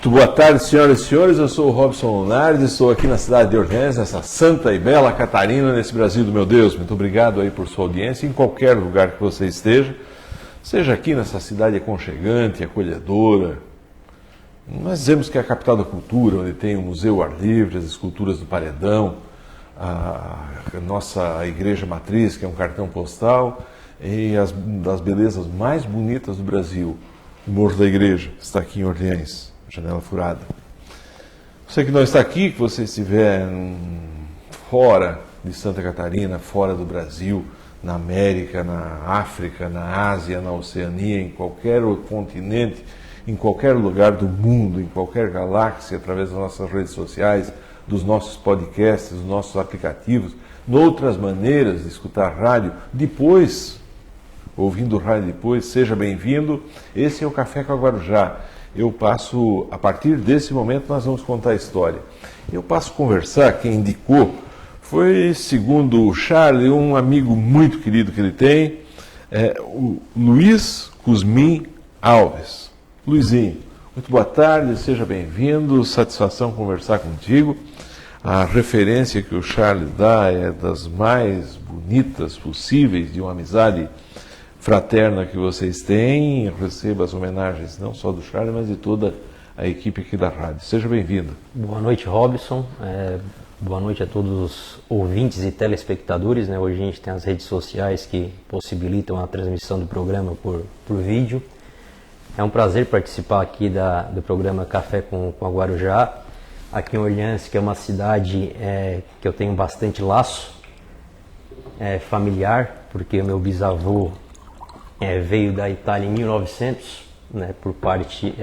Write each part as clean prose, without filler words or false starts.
Muito boa tarde, senhoras e senhores. Eu sou o Robson Lunardi, estou aqui na cidade de Orleans, nessa santa e bela Catarina, nesse Brasil do meu Deus. Muito obrigado aí por sua audiência, em qualquer lugar que você esteja, seja aqui nessa cidade aconchegante, acolhedora. Nós dizemos que é a capital da cultura, onde tem o Museu Ar Livre, as esculturas do Paredão, a nossa igreja matriz, que é um cartão postal, e das belezas mais bonitas do Brasil. O Morro da Igreja está aqui em Orleans. Janela furada. Você que não está aqui, que você estiver fora de Santa Catarina, fora do Brasil, na América, na África, na Ásia, na Oceania, em qualquer continente, em qualquer lugar do mundo, em qualquer galáxia, através das nossas redes sociais, dos nossos podcasts, dos nossos aplicativos, outras maneiras de escutar rádio, depois, ouvindo rádio depois, seja bem-vindo. Esse é o Café com a Guarujá. Eu passo, a partir desse momento, nós vamos contar a história. Eu passo a conversar, quem indicou foi, segundo o Charlie, um amigo muito querido que ele tem, o Luiz Cusmin Alves. Luizinho, muito boa tarde, seja bem-vindo, satisfação conversar contigo. A referência que o Charlie dá é das mais bonitas possíveis, de uma amizade fraterna que vocês têm. Receba as homenagens não só do Charlie, mas de toda a equipe aqui da rádio. Seja bem-vindo. Boa noite, Robson. Boa noite a todos os ouvintes e telespectadores. Hoje a gente tem as redes sociais que possibilitam a transmissão do programa por vídeo. É um prazer participar aqui do programa Café com a Guarujá, aqui em Orleans, que é uma cidade que eu tenho bastante laço familiar, porque o meu bisavô veio da Itália em 1900, por parte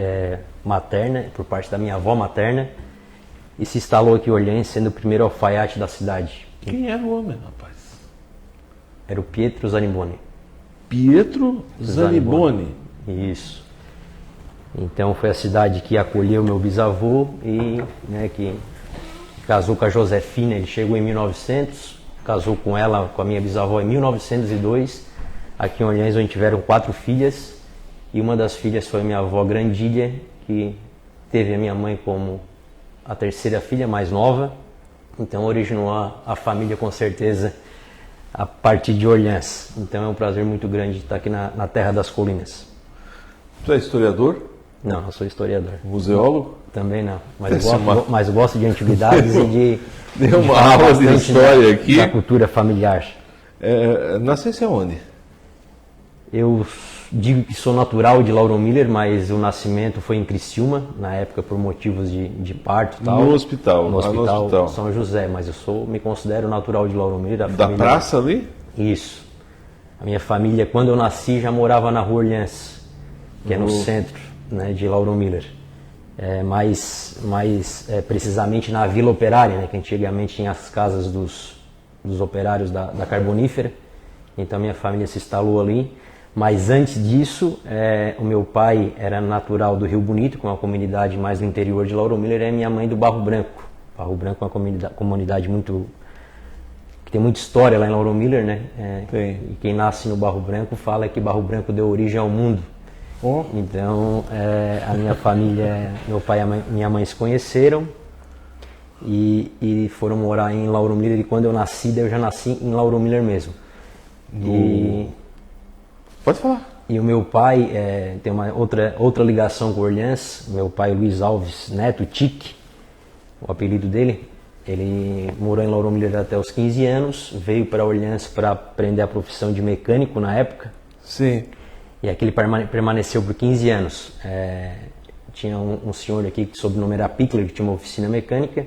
materna, por parte da minha avó materna, e se instalou aqui em Orleans, sendo o primeiro alfaiate da cidade. Quem era o homem, rapaz? Era o Pietro Zaniboni. Pietro Zaniboni. Isso. Então foi a cidade que acolheu meu bisavô e que casou com a Josefina. Ele chegou em 1900, casou com ela, com a minha bisavó, em 1902. Aqui em Orleans, onde tiveram 4 filhas, e uma das filhas foi minha avó Grandília, que teve a minha mãe como a terceira filha, mais nova. Então originou a família, com certeza, a partir de Orleans. Então é um prazer muito grande estar aqui na Terra das Colinas. Você é historiador? Não, não sou historiador. Museólogo? Também não, mas gosto de antiguidades e de... Deu uma aula de história aqui. Da cultura familiar. Nascesse aonde? Eu digo que sou natural de Lauro Miller, mas o nascimento foi em Criciúma, na época por motivos de parto e tal. No hospital? No hospital São José, mas me considero natural de Lauro Miller. Da praça ali? Isso. A minha família, quando eu nasci, já morava na Rua Orleans, que é no centro de Lauro Miller. Mais precisamente na Vila Operária, que antigamente tinha as casas dos operários da Carbonífera. Então minha família se instalou ali. Mas antes disso, o meu pai era natural do Rio Bonito, com uma comunidade mais no interior de Lauro Miller, e minha mãe do Barro Branco. Barro Branco é uma comunidade que tem muita história lá em Lauro Miller, e quem nasce no Barro Branco fala que Barro Branco deu origem ao mundo. Oh. Então, a minha família, meu pai e minha mãe se conheceram e foram morar em Lauro Miller, e quando eu nasci, eu já nasci em Lauro Miller mesmo. Pode falar. E o meu pai tem uma outra ligação com Orleans. Meu pai, Luiz Alves Neto, Tique, o apelido dele. Ele morou em Lauro Miller até os 15 anos, veio para Orleans para aprender a profissão de mecânico na época. Sim. E aqui ele permaneceu por 15 anos. Tinha um senhor aqui que o sobrenome era Pickler, que tinha uma oficina mecânica.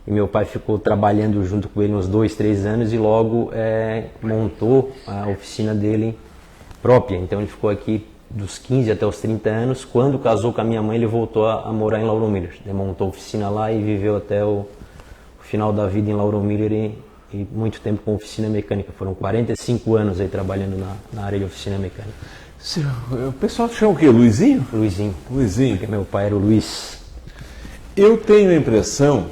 E meu pai ficou trabalhando junto com ele uns 2, 3 anos e logo montou a oficina dele própria. Então ele ficou aqui dos 15 até os 30 anos. Quando casou com a minha mãe, ele voltou a morar em Lauro Miller. Ele montou a oficina lá e viveu até o final da vida em Lauro Miller e muito tempo com oficina mecânica. Foram 45 anos aí trabalhando na área de oficina mecânica. O pessoal te chama o quê? Luizinho? Luizinho. Porque meu pai era o Luiz. Eu tenho a impressão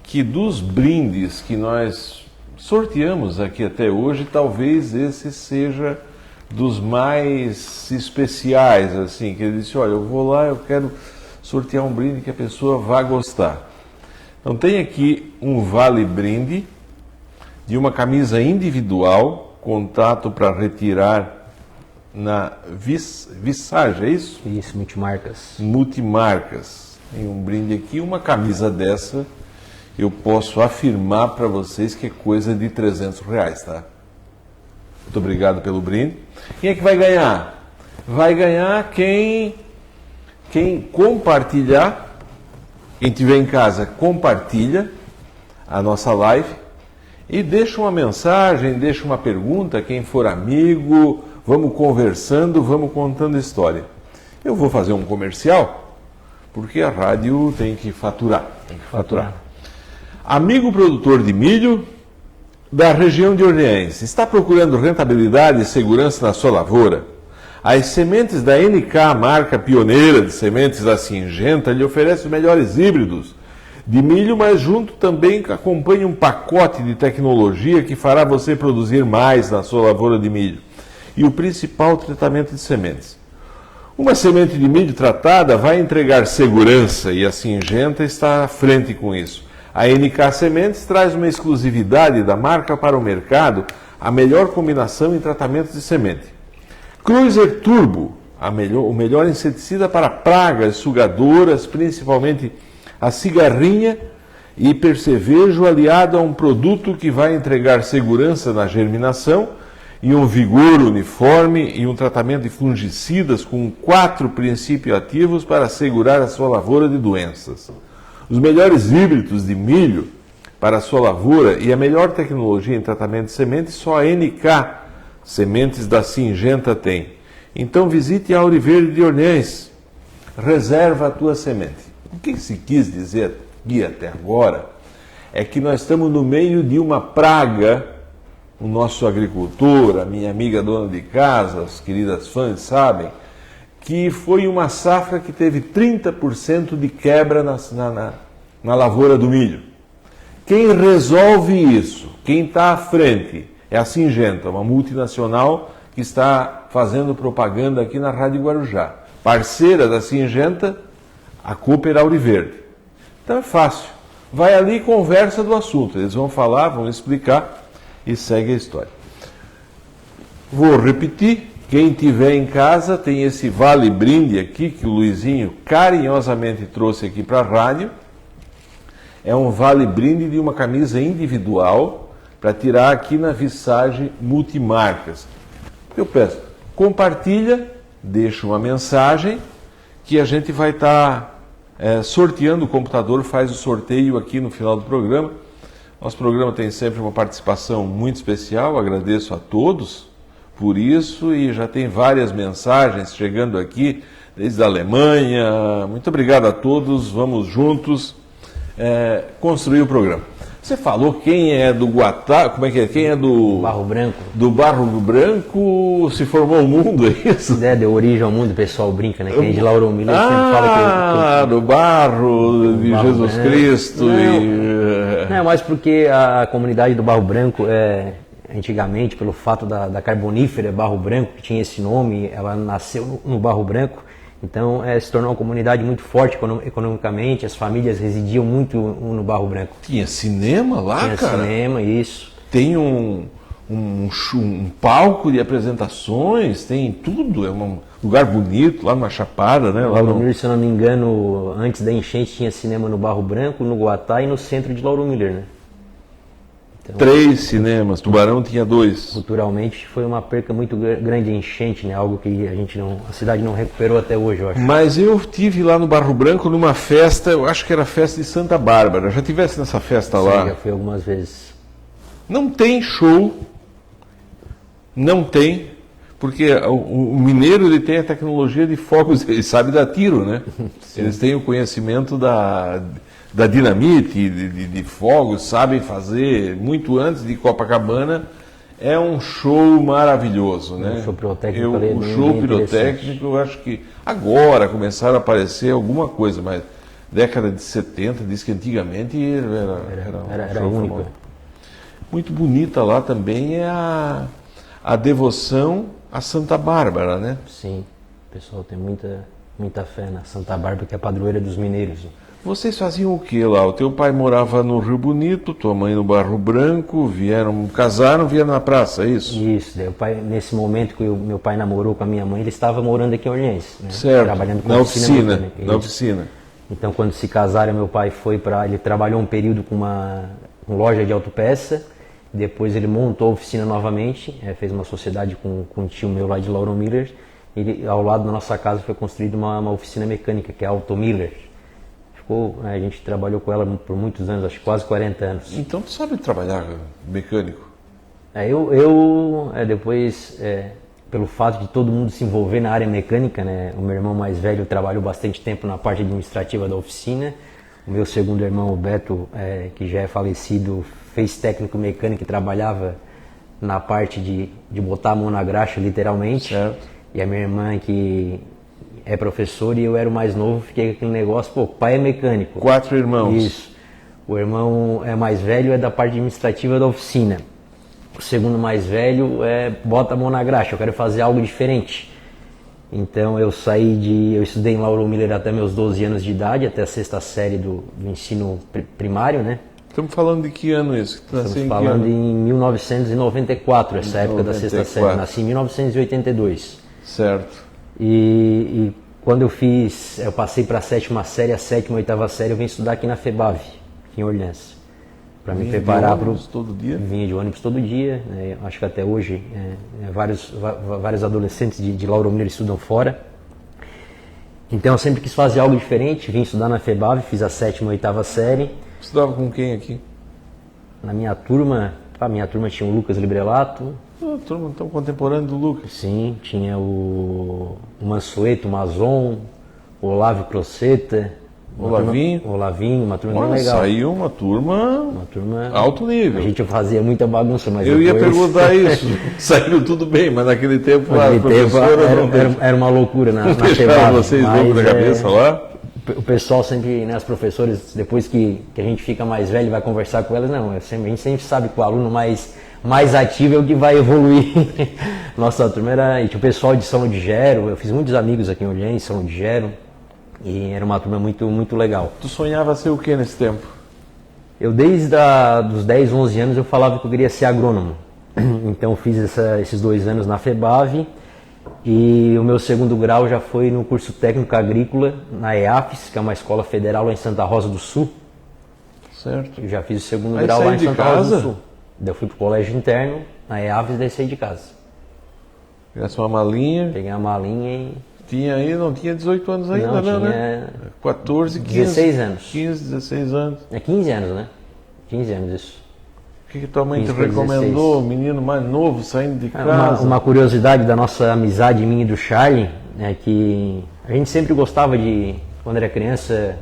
que dos brindes que nós sorteamos aqui até hoje, talvez esse seja dos mais especiais, assim, que ele disse, olha, eu vou lá, eu quero sortear um brinde que a pessoa vai gostar. Então tem aqui um vale brinde de uma camisa individual, contato para retirar na Visage, é isso? Isso, multimarcas. Multimarcas. Tem um brinde aqui, uma camisa dessa, eu posso afirmar para vocês que é coisa de R$300, tá? Muito obrigado pelo brinde. Quem é que vai ganhar? Vai ganhar quem compartilhar, quem estiver em casa, compartilha a nossa live e deixa uma mensagem, deixa uma pergunta, quem for amigo, vamos conversando, vamos contando história. Eu vou fazer um comercial, porque a rádio tem que faturar. Amigo produtor de milho da região de Orleans, está procurando rentabilidade e segurança na sua lavoura? As sementes da NK, marca pioneira de sementes da Syngenta, lhe oferece os melhores híbridos de milho, mas junto também acompanha um pacote de tecnologia que fará você produzir mais na sua lavoura de milho. E o principal, tratamento de sementes. Uma semente de milho tratada vai entregar segurança e a Syngenta está à frente com isso. A NK Sementes traz uma exclusividade da marca para o mercado, a melhor combinação em tratamento de semente. Cruiser Turbo, o melhor inseticida para pragas sugadoras, principalmente a cigarrinha e percevejo, aliado a um produto que vai entregar segurança na germinação e um vigor uniforme e um tratamento de fungicidas com 4 princípios ativos para assegurar a sua lavoura de doenças. Os melhores híbridos de milho para a sua lavoura e a melhor tecnologia em tratamento de sementes só a NK Sementes da Syngenta tem. Então visite a Auriverde de Orleans, reserva a tua semente. O que se quis dizer aqui até agora é que nós estamos no meio de uma praga, o nosso agricultor, a minha amiga dona de casa, as queridas fãs sabem, que foi uma safra que teve 30% de quebra na lavoura do milho. Quem resolve isso, quem está à frente, é a Syngenta, uma multinacional que está fazendo propaganda aqui na Rádio Guarujá. Parceira da Syngenta, a Cooper Auriverde. Então é fácil. Vai ali e conversa do assunto. Eles vão falar, vão explicar e segue a história. Vou repetir. Quem tiver em casa tem esse vale brinde aqui que o Luizinho carinhosamente trouxe aqui para a rádio. É um vale brinde de uma camisa individual para tirar aqui na Visage Multimarcas. Eu peço, compartilha, deixa uma mensagem que a gente vai estar sorteando. O computador faz o sorteio aqui no final do programa. Nosso programa tem sempre uma participação muito especial, agradeço a todos por isso e já tem várias mensagens chegando aqui desde a Alemanha. Muito obrigado a todos, vamos juntos construir o programa. Você falou quem é do Guatá, como é que é? Quem é do Barro Branco? Do Barro Branco se formou o mundo, é isso? Deu origem ao mundo, o pessoal brinca, né? Quem é de Lauro Miller sempre fala que... do Barro de Barro Jesus Branco. Cristo. Não, mas porque a comunidade do Barro Branco, antigamente, pelo fato da carbonífera Barro Branco, que tinha esse nome, ela nasceu no Barro Branco. Então, se tornou uma comunidade muito forte economicamente, as famílias residiam muito no Barro Branco. Tinha cinema lá, Tinha cara? cinema, isso. Tem um palco de apresentações, tem tudo, é um lugar bonito, lá numa chapada, né? Lá Lauro Miller, se eu não me engano, antes da enchente tinha cinema no Barro Branco, no Guatá e no centro de Lauro Miller, né? Então, 3 cinemas, Tubarão tinha 2. culturalmente foi uma perca muito grande a enchente, né? Algo que a cidade não recuperou até hoje, eu acho. Mas eu tive lá no Barro Branco numa festa, eu acho que era a festa de Santa Bárbara. Já tivesse nessa festa lá? Sim, já fui algumas vezes. Não tem show, não tem, porque o mineiro ele tem a tecnologia de fogos, ele sabe dar tiro, né? Sim. Eles têm o conhecimento da dinamite, de fogos, sabem fazer muito antes de Copacabana. É um show maravilhoso, né? Um show pirotécnico O show pirotécnico, eu acho que agora começaram a aparecer alguma coisa, mas década de 70, diz que antigamente Era único. famoso. Muito bonita lá também é a devoção a Santa Bárbara, né? Sim, o pessoal tem muita fé na Santa Bárbara, que é a padroeira dos mineiros. Vocês faziam o que lá? O teu pai morava no Rio Bonito, tua mãe no Barro Branco, casaram, vieram na praça, é isso? Isso, daí o pai, nesse momento que o meu pai namorou com a minha mãe, ele estava morando aqui em Orleans, né? Certo, Trabalhando com na oficina, mecânica. na oficina. Então, quando se casaram, meu pai ele trabalhou um período com uma loja de autopeça, depois ele montou a oficina novamente, fez uma sociedade com um tio meu lá de Lauro Miller, e ao lado da nossa casa foi construída uma oficina mecânica, que é a Auto Miller. A gente trabalhou com ela por muitos anos, acho que quase 40 anos. Então tu sabe trabalhar mecânico? Depois, pelo fato de todo mundo se envolver na área mecânica, né? O meu irmão mais velho trabalhou bastante tempo na parte administrativa da oficina. O meu segundo irmão, o Beto, que já é falecido, fez técnico mecânico e trabalhava na parte de botar a mão na graxa, literalmente. Certo. E a minha irmã, que é professor, e eu era o mais novo, fiquei com aquele negócio, o pai é mecânico. 4 irmãos. Isso. O irmão mais velho é da parte administrativa da oficina. O segundo mais velho bota a mão na graxa, eu quero fazer algo diferente. Então eu estudei em Lauro Miller até meus 12 anos de idade, até a 6ª série do ensino primário, né? Estamos falando de que ano isso? Estamos falando em 1994, essa época da 6ª série. Nasci em 1982. Certo. E quando eu passei para a 7ª série, a 7ª e 8ª série, eu vim estudar aqui na FEBAV, aqui em Orleans. Para me preparar para o... todo dia? Vinha de ônibus todo dia, né? Acho que até hoje vários adolescentes de Lauro Miller estudam fora. Então eu sempre quis fazer algo diferente, vim estudar na FEBAV, fiz a 7ª e 8ª série. Estudava com quem aqui? Na minha turma tinha o Lucas Librelato. A turma tão contemporânea do Lucas. Sim, tinha o Mansueto, o Mazon, o Olávio Croceta. O Lavinho, uma turma bem legal. Saiu uma turma alto nível. A gente fazia muita bagunça, mas eu depois... ia perguntar isso. Saiu tudo bem, mas naquele tempo era uma loucura na fecharam vocês loucos da cabeça lá? O pessoal sempre, né, as professoras, depois que a gente fica mais velho e vai conversar com elas, não, a gente sempre sabe que o aluno mais ativo é o que vai evoluir. Nossa turma e tinha o pessoal de São Ludgero, eu fiz muitos amigos aqui em Orleans, São Ludgero, e era uma turma muito, muito legal. Tu sonhava ser o que nesse tempo? Eu desde os 10, 11 anos eu falava que eu queria ser agrônomo. Então eu fiz esses 2 anos na FEBAV e o meu segundo grau já foi no curso técnico agrícola na EAFES, que é uma escola federal lá em Santa Rosa do Sul. Certo. Eu já fiz o segundo grau lá em Santa Rosa do Sul. Daí eu fui pro colégio interno, na EAFES, daí saí de casa. Pegasse uma malinha. Peguei a malinha e... Não tinha 18 anos ainda, não, né? 14, 15. 16 anos. 15, 16 anos. 15 anos, né? 15 anos, isso. O que tua mãe te recomendou? Menino mais novo, saindo de casa? Uma curiosidade da nossa amizade, minha e do Charlie, é que a gente sempre gostava de, quando era criança,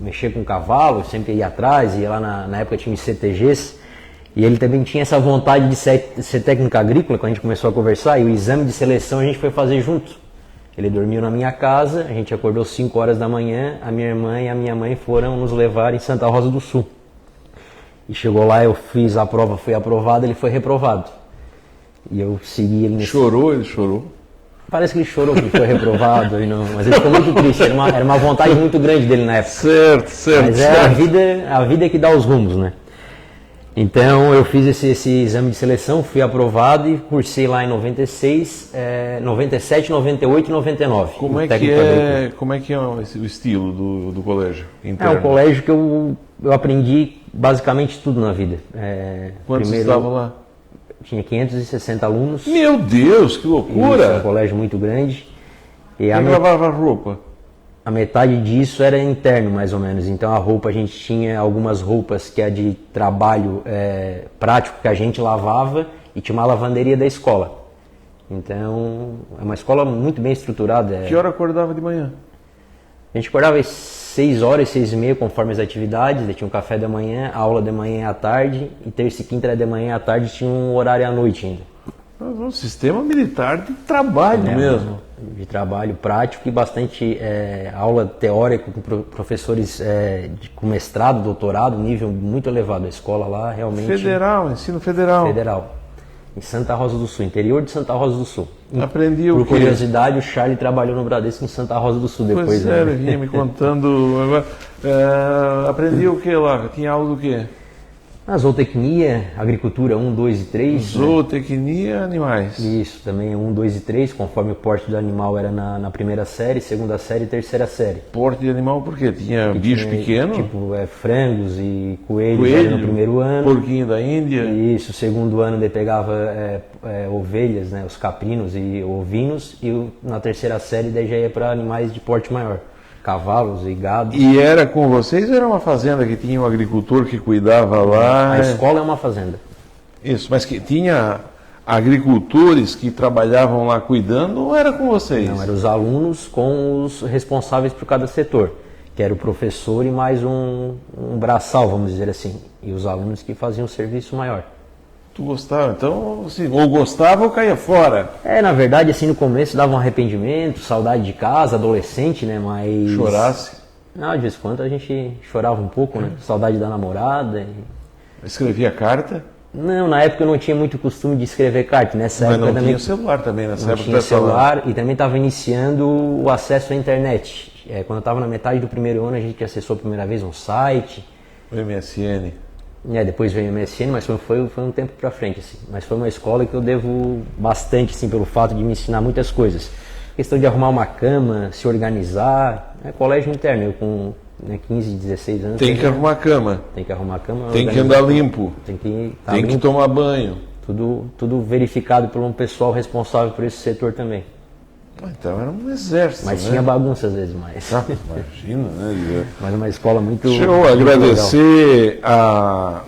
mexer com cavalo, sempre ia atrás, ia lá na época tinha os CTGs, e ele também tinha essa vontade de ser técnico agrícola, quando a gente começou a conversar, e o exame de seleção a gente foi fazer junto. Ele dormiu na minha casa, a gente acordou 5 horas da manhã, a minha irmã e a minha mãe foram nos levar em Santa Rosa do Sul. E chegou lá, eu fiz a prova, fui aprovado, ele foi reprovado. E eu segui ele nesse... Ele chorou? Parece que ele chorou porque foi reprovado, mas ele ficou muito triste, era uma vontade muito grande dele na época. Certo. Mas a vida que dá os rumos, né? Então eu fiz esse exame de seleção, fui aprovado e cursei lá em 96, 97, 98 e 99. Como é que é o estilo do colégio interno? É um colégio que eu aprendi basicamente tudo na vida. Quantos estavam lá? Tinha 560 alunos. Meu Deus, que loucura! Isso, é um colégio muito grande. E quem lavava a roupa? A metade disso era interno, mais ou menos. Então a roupa, a gente tinha algumas roupas que é de trabalho prático que a gente lavava e tinha uma lavanderia da escola. Então é uma escola muito bem estruturada. Que hora acordava de manhã? A gente acordava às 6 horas, 6 e meia, conforme as atividades. Daí tinha um café da manhã, aula de manhã e à tarde. E terça e quinta era de manhã e à tarde, tinha um horário à noite ainda. Um sistema militar de trabalho mesmo. De trabalho prático e bastante aula teórica com professores com mestrado, doutorado, nível muito elevado. A escola lá realmente... Ensino federal. Federal. Em Santa Rosa do Sul, interior de Santa Rosa do Sul. Aprendi o Por quê? curiosidade, o Charlie trabalhou no Bradesco em Santa Rosa do Sul depois. Pois é, ele vinha me contando. Agora, aprendi o que lá? Tinha aula do quê? A zootecnia, agricultura 1, 2 e 3. Zootecnia, animais. Isso, também 1, 2 e 3, conforme o porte do animal era na primeira série, segunda série e terceira série. Porte de animal por quê? Tinha bicho pequeno? Tipo, frangos e coelhos no primeiro ano. Porquinho da Índia. Isso, segundo ano ele pegava ovelhas, né, os caprinos e ovinos, e na terceira série daí já ia para animais de porte maior. Cavalos e gado. E era com vocês ou era uma fazenda que tinha um agricultor que cuidava lá? A escola é uma fazenda. Isso, mas que tinha agricultores que trabalhavam lá cuidando ou era com vocês? Não, eram os alunos com os responsáveis por cada setor, que era o professor e mais um braçal, vamos dizer assim, e os alunos que faziam um serviço maior. Tu gostava? Então, assim, ou gostava ou caía fora. Na verdade, assim, no começo dava um arrependimento, saudade de casa, adolescente, né, mas... Chorasse? Não, de vez em quando a gente chorava um pouco, né, saudade da namorada. Escrevia carta? Não, na época eu não tinha muito costume de escrever carta, nessa Mas época não também... tinha celular também, nessa Não época. tinha celular e também estava iniciando o acesso à internet. Quando eu estava na metade do primeiro ano, a gente acessou a primeira vez um site. O MSN. Depois veio o MSN, mas foi um tempo para frente, assim. Mas foi uma escola que eu devo bastante, assim, pelo fato de me ensinar muitas coisas. Questão de arrumar uma cama, se organizar. Colégio interno, eu com 15, 16 anos. Tem que arrumar cama. Tem que arrumar a cama. Tem que andar limpo. Tem que Tem que tomar banho. Tudo verificado por um pessoal responsável por esse setor também. Então era um exército, mas né? Tinha bagunça às vezes, mas... Imagina, né? Mas uma escola muito...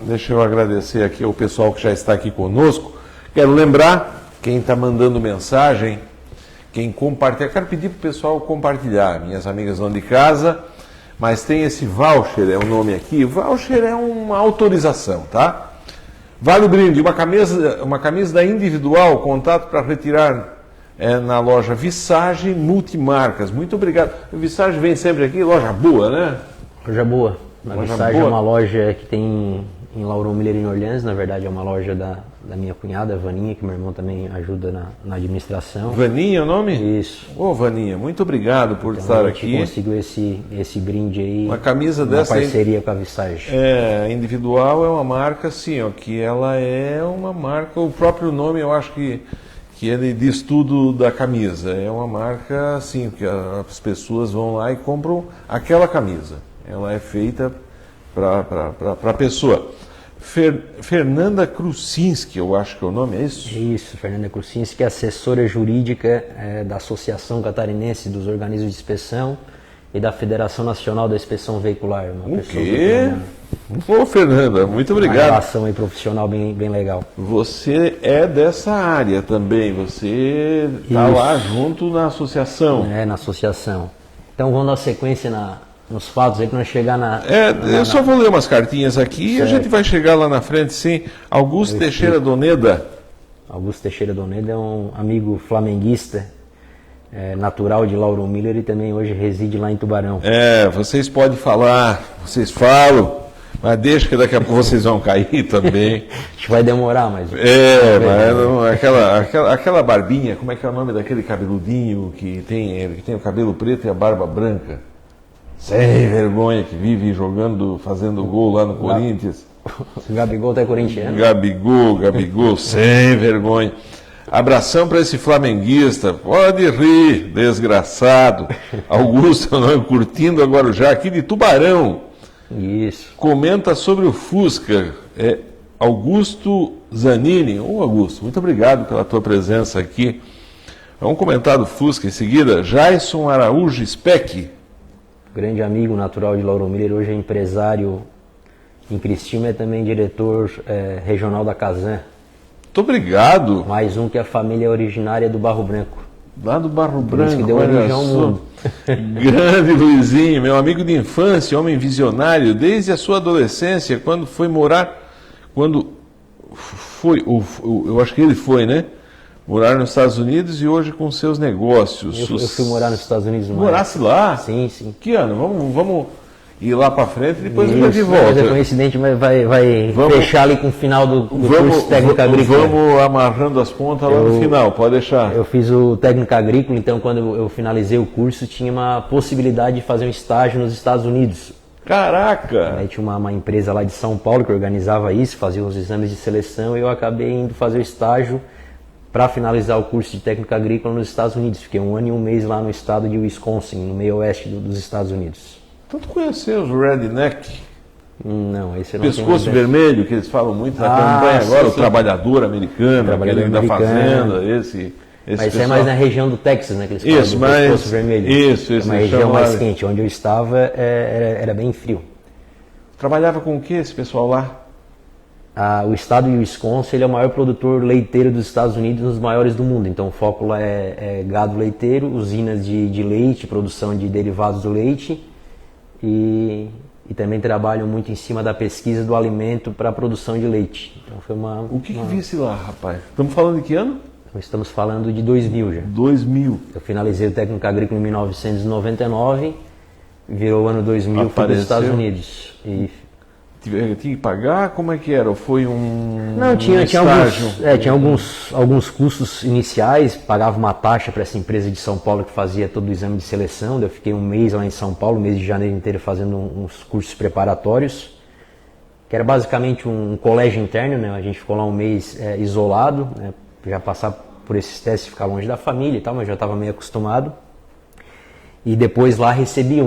Deixa eu agradecer aqui ao pessoal que já está aqui conosco. Quero lembrar, quem está mandando mensagem, quem compartilha, quero pedir para o pessoal compartilhar. Minhas amigas vão de casa, mas tem esse voucher, é o nome aqui. Voucher é uma autorização, tá? Vale o brinde, uma camisa da Individual, contato para retirar na loja Visage Multimarcas. Muito obrigado. A Visage vem sempre aqui, loja boa, né? Loja boa. A Loja Visage boa. é uma loja que tem em Laurão Miller, em Orleans. Na verdade, é uma loja da minha cunhada, Vaninha, que meu irmão também ajuda na administração. Vaninha é o nome? Isso. Ô, Vaninha, muito obrigado por Então, estar a gente aqui. conseguiu esse brinde aí. Uma camisa uma dessa parceria com a Visage. Individual é uma marca, assim, ó, que ela é uma marca, o próprio nome eu acho que ele diz tudo da camisa. É uma marca, assim, que as pessoas vão lá e compram aquela camisa. Ela é feita para a pessoa. Fernanda Krusinski, eu acho que é o nome, é isso? Isso, Fernanda Krusinski, que é assessora jurídica da Associação Catarinense dos Organismos de Inspeção e da Federação Nacional da Inspeção Veicular. O quê? Ô, Fernanda, muito obrigado. Uma relação aí profissional bem legal. Você é dessa área também, você está lá junto na associação. Na associação. Então vamos dar sequência nos fatos aí para nós chegar eu só vou ler umas cartinhas aqui e a gente vai chegar lá na frente, sim. Augusto Teixeira Doneda. Augusto Teixeira Doneda é um amigo flamenguista, natural de Laurão Miller e também hoje reside lá em Tubarão. Vocês podem falar, vocês falam, mas deixa que daqui a pouco vocês vão cair também. Acho que vai demorar, mas... aquela barbinha, como é que é o nome daquele cabeludinho que tem o cabelo preto e a barba branca? Sem vergonha, que vive fazendo gol lá no Corinthians. O Gabigol tá corintiano. Gabigol, sem vergonha. Abração para esse flamenguista. Pode rir, desgraçado. Augusto, curtindo agora já aqui de Tubarão. Isso. Comenta sobre o Fusca. Augusto Zanini. Augusto, muito obrigado pela tua presença aqui. Vamos comentar do Fusca em seguida. Jason Araújo Speck. Grande amigo natural de Laurão Miller, hoje é empresário em Cristina, é também diretor regional da Casan. Muito obrigado. Mais um que a família é originária do Barro Branco. Lá do Barro Branco, que deu origem ao mundo. Grande Luizinho, meu amigo de infância, homem visionário, desde a sua adolescência, quando foi morar, eu acho que ele foi, né? Morar nos Estados Unidos e hoje com seus negócios. Eu fui morar nos Estados Unidos. Morasse lá? Sim, sim. Que ano? Vamos. ir lá para frente e depois Isso, vai de mas é volta. coincidente, mas vai Vamos- fechar ali com o final do curso técnico agrícola. Vamos amarrando as pontas lá no final, pode deixar. Eu fiz o técnico agrícola, então quando eu finalizei o curso tinha uma possibilidade de fazer um estágio nos Estados Unidos. Caraca! Aí tinha uma empresa lá de São Paulo que organizava isso, fazia os exames de seleção e eu acabei indo fazer o estágio para finalizar o curso de técnico agrícola nos Estados Unidos. Fiquei 1 ano e 1 mês lá no estado de Wisconsin, no meio oeste dos Estados Unidos. Então tu conheceu os redneck, Não, esse eu não tenho pescoço ideia. vermelho, que eles falam muito na Ah, campanha sim, agora, o sim. trabalhador americano, Trabalhador aquele da americano. fazenda, esse Mas isso é pessoal. mais na região do Texas, né? Que eles falam Isso, do mas- pescoço vermelho. isso, É uma eles região chamam mais lá- quente. Onde eu estava era bem frio. Trabalhava com o que esse pessoal lá? O estado de Wisconsin ele é o maior produtor leiteiro dos Estados Unidos, um dos maiores do mundo. Então o foco lá é gado leiteiro, usinas de leite, produção de derivados do leite e também trabalham muito em cima da pesquisa do alimento para a produção de leite. Então foi O que visse lá, rapaz? Estamos falando de que ano? Estamos falando de 2000 já. 2000. Eu finalizei o técnico agrícola em 1999, virou o ano 2000, fui para os Apareceu. Estados Unidos. E Tinha que pagar? Como é que era? Ou foi um Não, tinha estágio? tinha alguns custos iniciais, pagava uma taxa para essa empresa de São Paulo que fazia todo o exame de seleção. Eu fiquei 1 mês lá em São Paulo, mês de janeiro inteiro, fazendo uns cursos preparatórios, que era basicamente um colégio interno, né? A gente ficou lá 1 mês isolado, né? Já passar por esses testes, ficar longe da família e tal, mas já estava meio acostumado. E depois lá recebi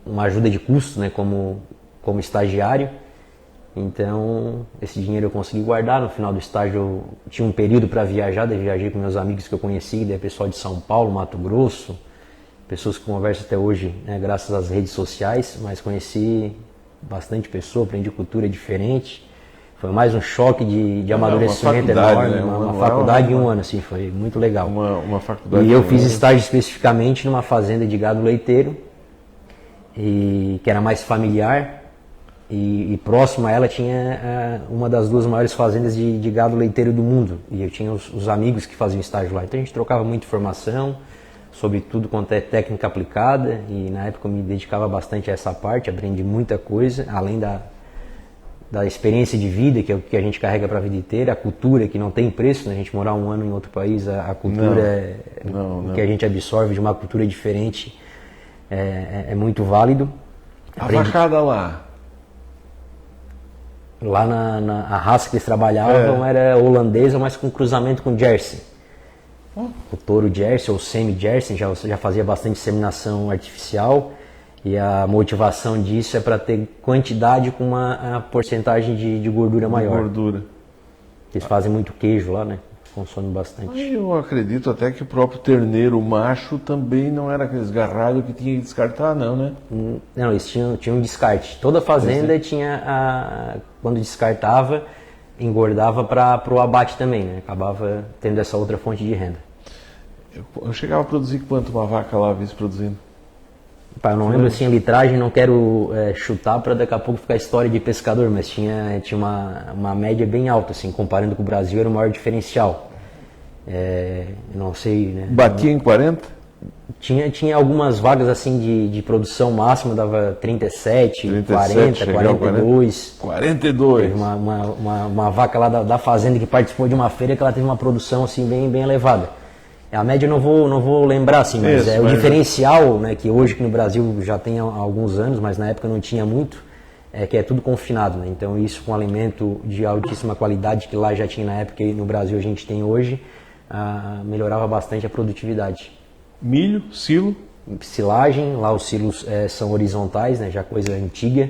uma ajuda de custo, né? Como estagiário. Então, esse dinheiro eu consegui guardar. No final do estágio, eu tinha um período para viajar, daí viajei com meus amigos que eu conheci, daí pessoal de São Paulo, Mato Grosso, pessoas que converso até hoje, né, graças às redes sociais, mas conheci bastante pessoa, aprendi cultura diferente. Foi mais um choque de amadurecimento faculdade, enorme, né? uma faculdade em 1 ano, assim, foi muito legal. Uma faculdade. E eu fiz estágio especificamente numa fazenda de gado leiteiro, que era mais familiar, e próximo a ela tinha uma das 2 maiores fazendas de gado leiteiro do mundo. E eu tinha os amigos que faziam estágio lá. Então a gente trocava muita informação sobre tudo quanto é técnica aplicada. E na época eu me dedicava bastante a essa parte, aprendi muita coisa, além da experiência de vida, que é o que a gente carrega para a vida inteira, a cultura que não tem preço, né? A gente morar 1 ano em outro país, a cultura, o que a gente absorve de uma cultura diferente é muito válido. A vacada lá. Lá a raça que eles trabalhavam era holandesa, mas com cruzamento com Jersey. O touro Jersey ou semi-Jersey já fazia bastante inseminação artificial e a motivação disso é para ter quantidade com uma porcentagem de gordura maior. Gordura. Eles fazem muito queijo lá, né? Consomem bastante. Eu acredito até que o próprio terneiro macho também não era aquele esgarrado que tinha que descartar, não, né? Não, eles tinham um descarte. Toda fazenda tinha, quando descartava, engordava para o abate também, né? Acabava tendo essa outra fonte de renda. Eu chegava a produzir quanto uma vaca lá, vice produzindo? Eu não lembro assim a litragem, não quero chutar para daqui a pouco ficar história de pescador, mas tinha uma média bem alta, assim, comparando com o Brasil, era o maior diferencial. Não sei, né? Batia em 40? Tinha algumas vagas assim de produção máxima, dava 37, 40, 42. 42. Teve uma vaca lá da fazenda que participou de uma feira que ela teve uma produção assim bem elevada. A média eu não vou lembrar, assim, mas o diferencial, né, que hoje aqui no Brasil já tem há alguns anos, mas na época não tinha muito, que é tudo confinado, né? Então isso com alimento de altíssima qualidade, que lá já tinha na época e no Brasil a gente tem hoje, melhorava bastante a produtividade. Milho, silo? Silagem, lá os silos são horizontais, né, já coisa antiga,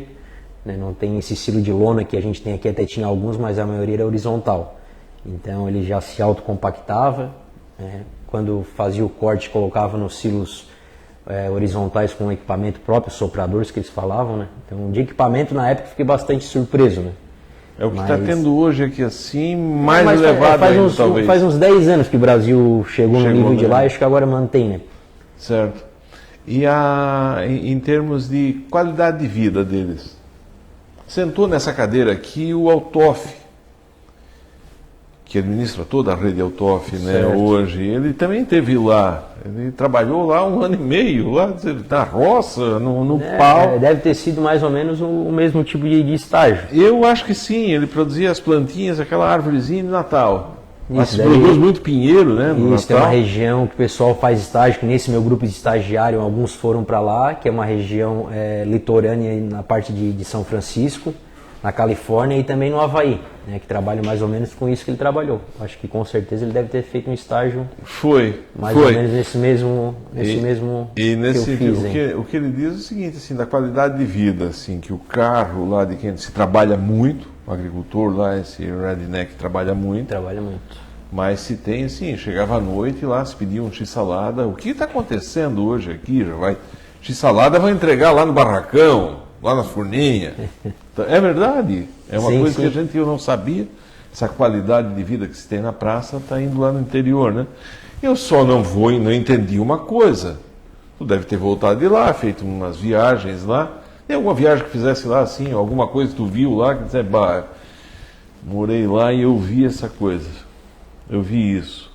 né, não tem esse silo de lona que a gente tem aqui, até tinha alguns, mas a maioria era horizontal. Então ele já se autocompactava, quando fazia o corte colocava nos silos horizontais com equipamento próprio, sopradores que eles falavam, né? Então de equipamento na época fiquei bastante surpreso, né? É o que está tendo hoje aqui assim, mais elevado ainda, talvez. Faz uns 10 anos que o Brasil chegou no nível de lá e acho que agora mantém, né? Certo. E em termos de qualidade de vida deles? Sentou nessa cadeira aqui o Altoff, que administra toda a rede Autof, né, Certo. hoje, ele também esteve lá. Ele trabalhou lá 1 ano e meio, lá na roça, no pau. Deve ter sido mais ou menos o mesmo tipo de estágio. Eu acho que sim, ele produzia as plantinhas, aquela árvorezinha de Natal. Mas Isso, se daí- produz muito pinheiro, né, no Isso, tem uma Natal. região que o pessoal faz estágio, que nesse meu grupo de estagiário, alguns foram para lá, que é uma região litorânea na parte de São Francisco, na Califórnia e também no Havaí, né, que trabalha mais ou menos com isso que ele trabalhou. Acho que com certeza ele deve ter feito um estágio Foi, mais foi. ou menos nesse mesmo E nesse que eu sentido, fiz. hein? o que ele diz é o seguinte, assim, da qualidade de vida, assim, que o carro lá de quem se trabalha muito, o agricultor lá, esse redneck trabalha muito, Trabalha muito. mas se tem, assim, chegava à noite lá, se pedia um x-salada, o que está acontecendo hoje aqui, já vai, x-salada vai entregar lá no barracão, lá na forninha, é verdade, é uma Sim, coisa sim. que a gente eu não sabia, essa qualidade de vida que se tem na praça está indo lá no interior, né? Eu só não entendi uma coisa. Tu deve ter voltado de lá, feito umas viagens lá. Tem alguma viagem que fizesse lá, assim, alguma coisa que tu viu lá, que disse, bah, morei lá e eu vi essa coisa. Eu vi isso.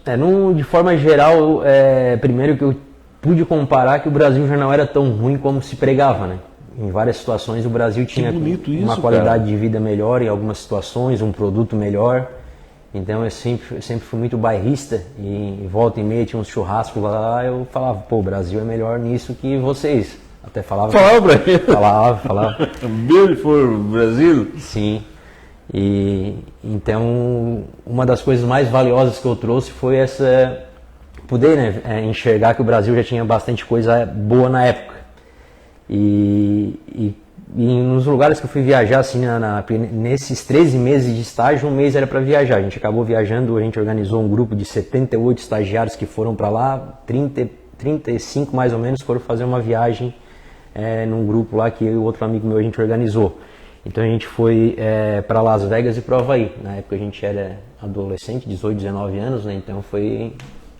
De forma geral, primeiro que eu pude comparar que o Brasil já não era tão ruim como se pregava, né? Em várias situações o Brasil tinha bonito uma isso, qualidade cara. de vida melhor, em algumas situações, um produto melhor. Então eu sempre fui muito bairrista e volta e meia tinha uns churrascos lá, eu falava, pô, o Brasil é melhor nisso que vocês. Até falava. Fala pra ele. Falava. Beautiful Brasil. Sim. E então uma das coisas mais valiosas que eu trouxe foi essa poder, né, enxergar que o Brasil já tinha bastante coisa boa na época. E nos lugares que eu fui viajar, assim, nesses 13 meses de estágio, um mês era para viajar. A gente acabou viajando, a gente organizou um grupo de 78 estagiários que foram para lá, 35 mais ou menos foram fazer uma viagem num grupo lá que eu e outro amigo meu a gente organizou. Então a gente foi para Las Vegas e para o Havaí. Na época a gente era adolescente, 18, 19 anos, né? Então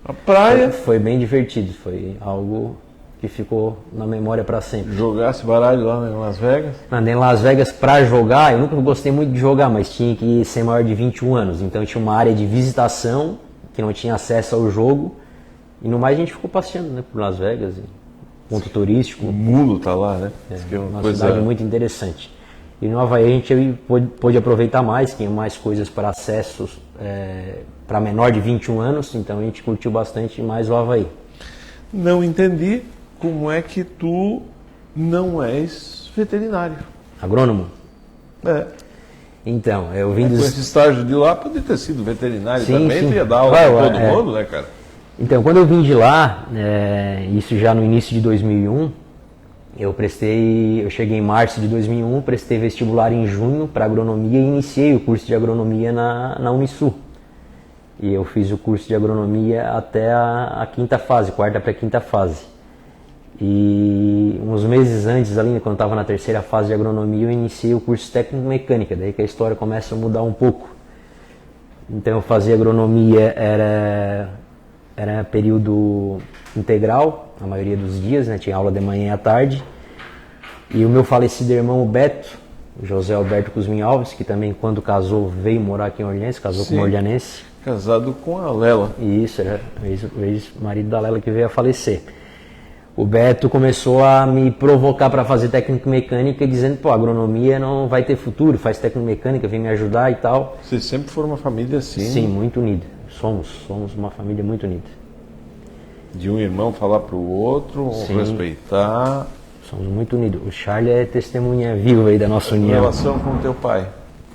A praia, foi bem divertido, foi algo que ficou na memória para sempre. jogasse baralho lá em Las Vegas. Andei em Las Vegas para jogar, eu nunca gostei muito de jogar, mas tinha que ser maior de 21 anos. Então tinha uma área de visitação, que não tinha acesso ao jogo, e no mais a gente ficou passeando, né, por Las Vegas, ponto turístico, O mulo tá lá, né? Diz que é uma cidade muito interessante. E no Havaí a gente pôde aproveitar mais, tinha mais coisas para acessos para menor de 21 anos, então a gente curtiu bastante mais o Havaí. Não entendi como é que tu não és veterinário. Agrônomo? Então, eu vim Com dos... esse estágio de lá, poderia ter sido veterinário Sim, também, sim. tu ia dar aula Vai, para todo é. mundo, né, cara? Então, quando eu vim de lá, isso já no início de 2001, eu cheguei em março de 2001, prestei vestibular em junho para agronomia e iniciei o curso de agronomia na Unisul. E eu fiz o curso de agronomia até a quinta fase, quarta para quinta fase. E uns meses antes, ali, quando eu estava na terceira fase de agronomia, eu iniciei o curso técnico mecânica, daí que a história começa a mudar um pouco. Então eu fazia agronomia, era período integral, a maioria dos dias, né? Tinha aula de manhã e à tarde. E o meu falecido irmão, o Beto, José Alberto Cusmin Alves, que também quando casou veio morar aqui em Orleans, casou com Sim. uma orleanense. Casado com a Lela. E isso, era o ex-marido da Lela que veio a falecer. O Beto começou a me provocar para fazer técnico mecânica, dizendo, pô, agronomia não vai ter futuro, faz técnico mecânica, vem me ajudar e tal. Vocês sempre foram uma família assim, Sim, muito unida. Somos uma família muito unida. de um irmão falar pro outro, Sim. respeitar. Somos muito unidos. O Charlie é testemunha viva aí da nossa A união. relação com o teu pai.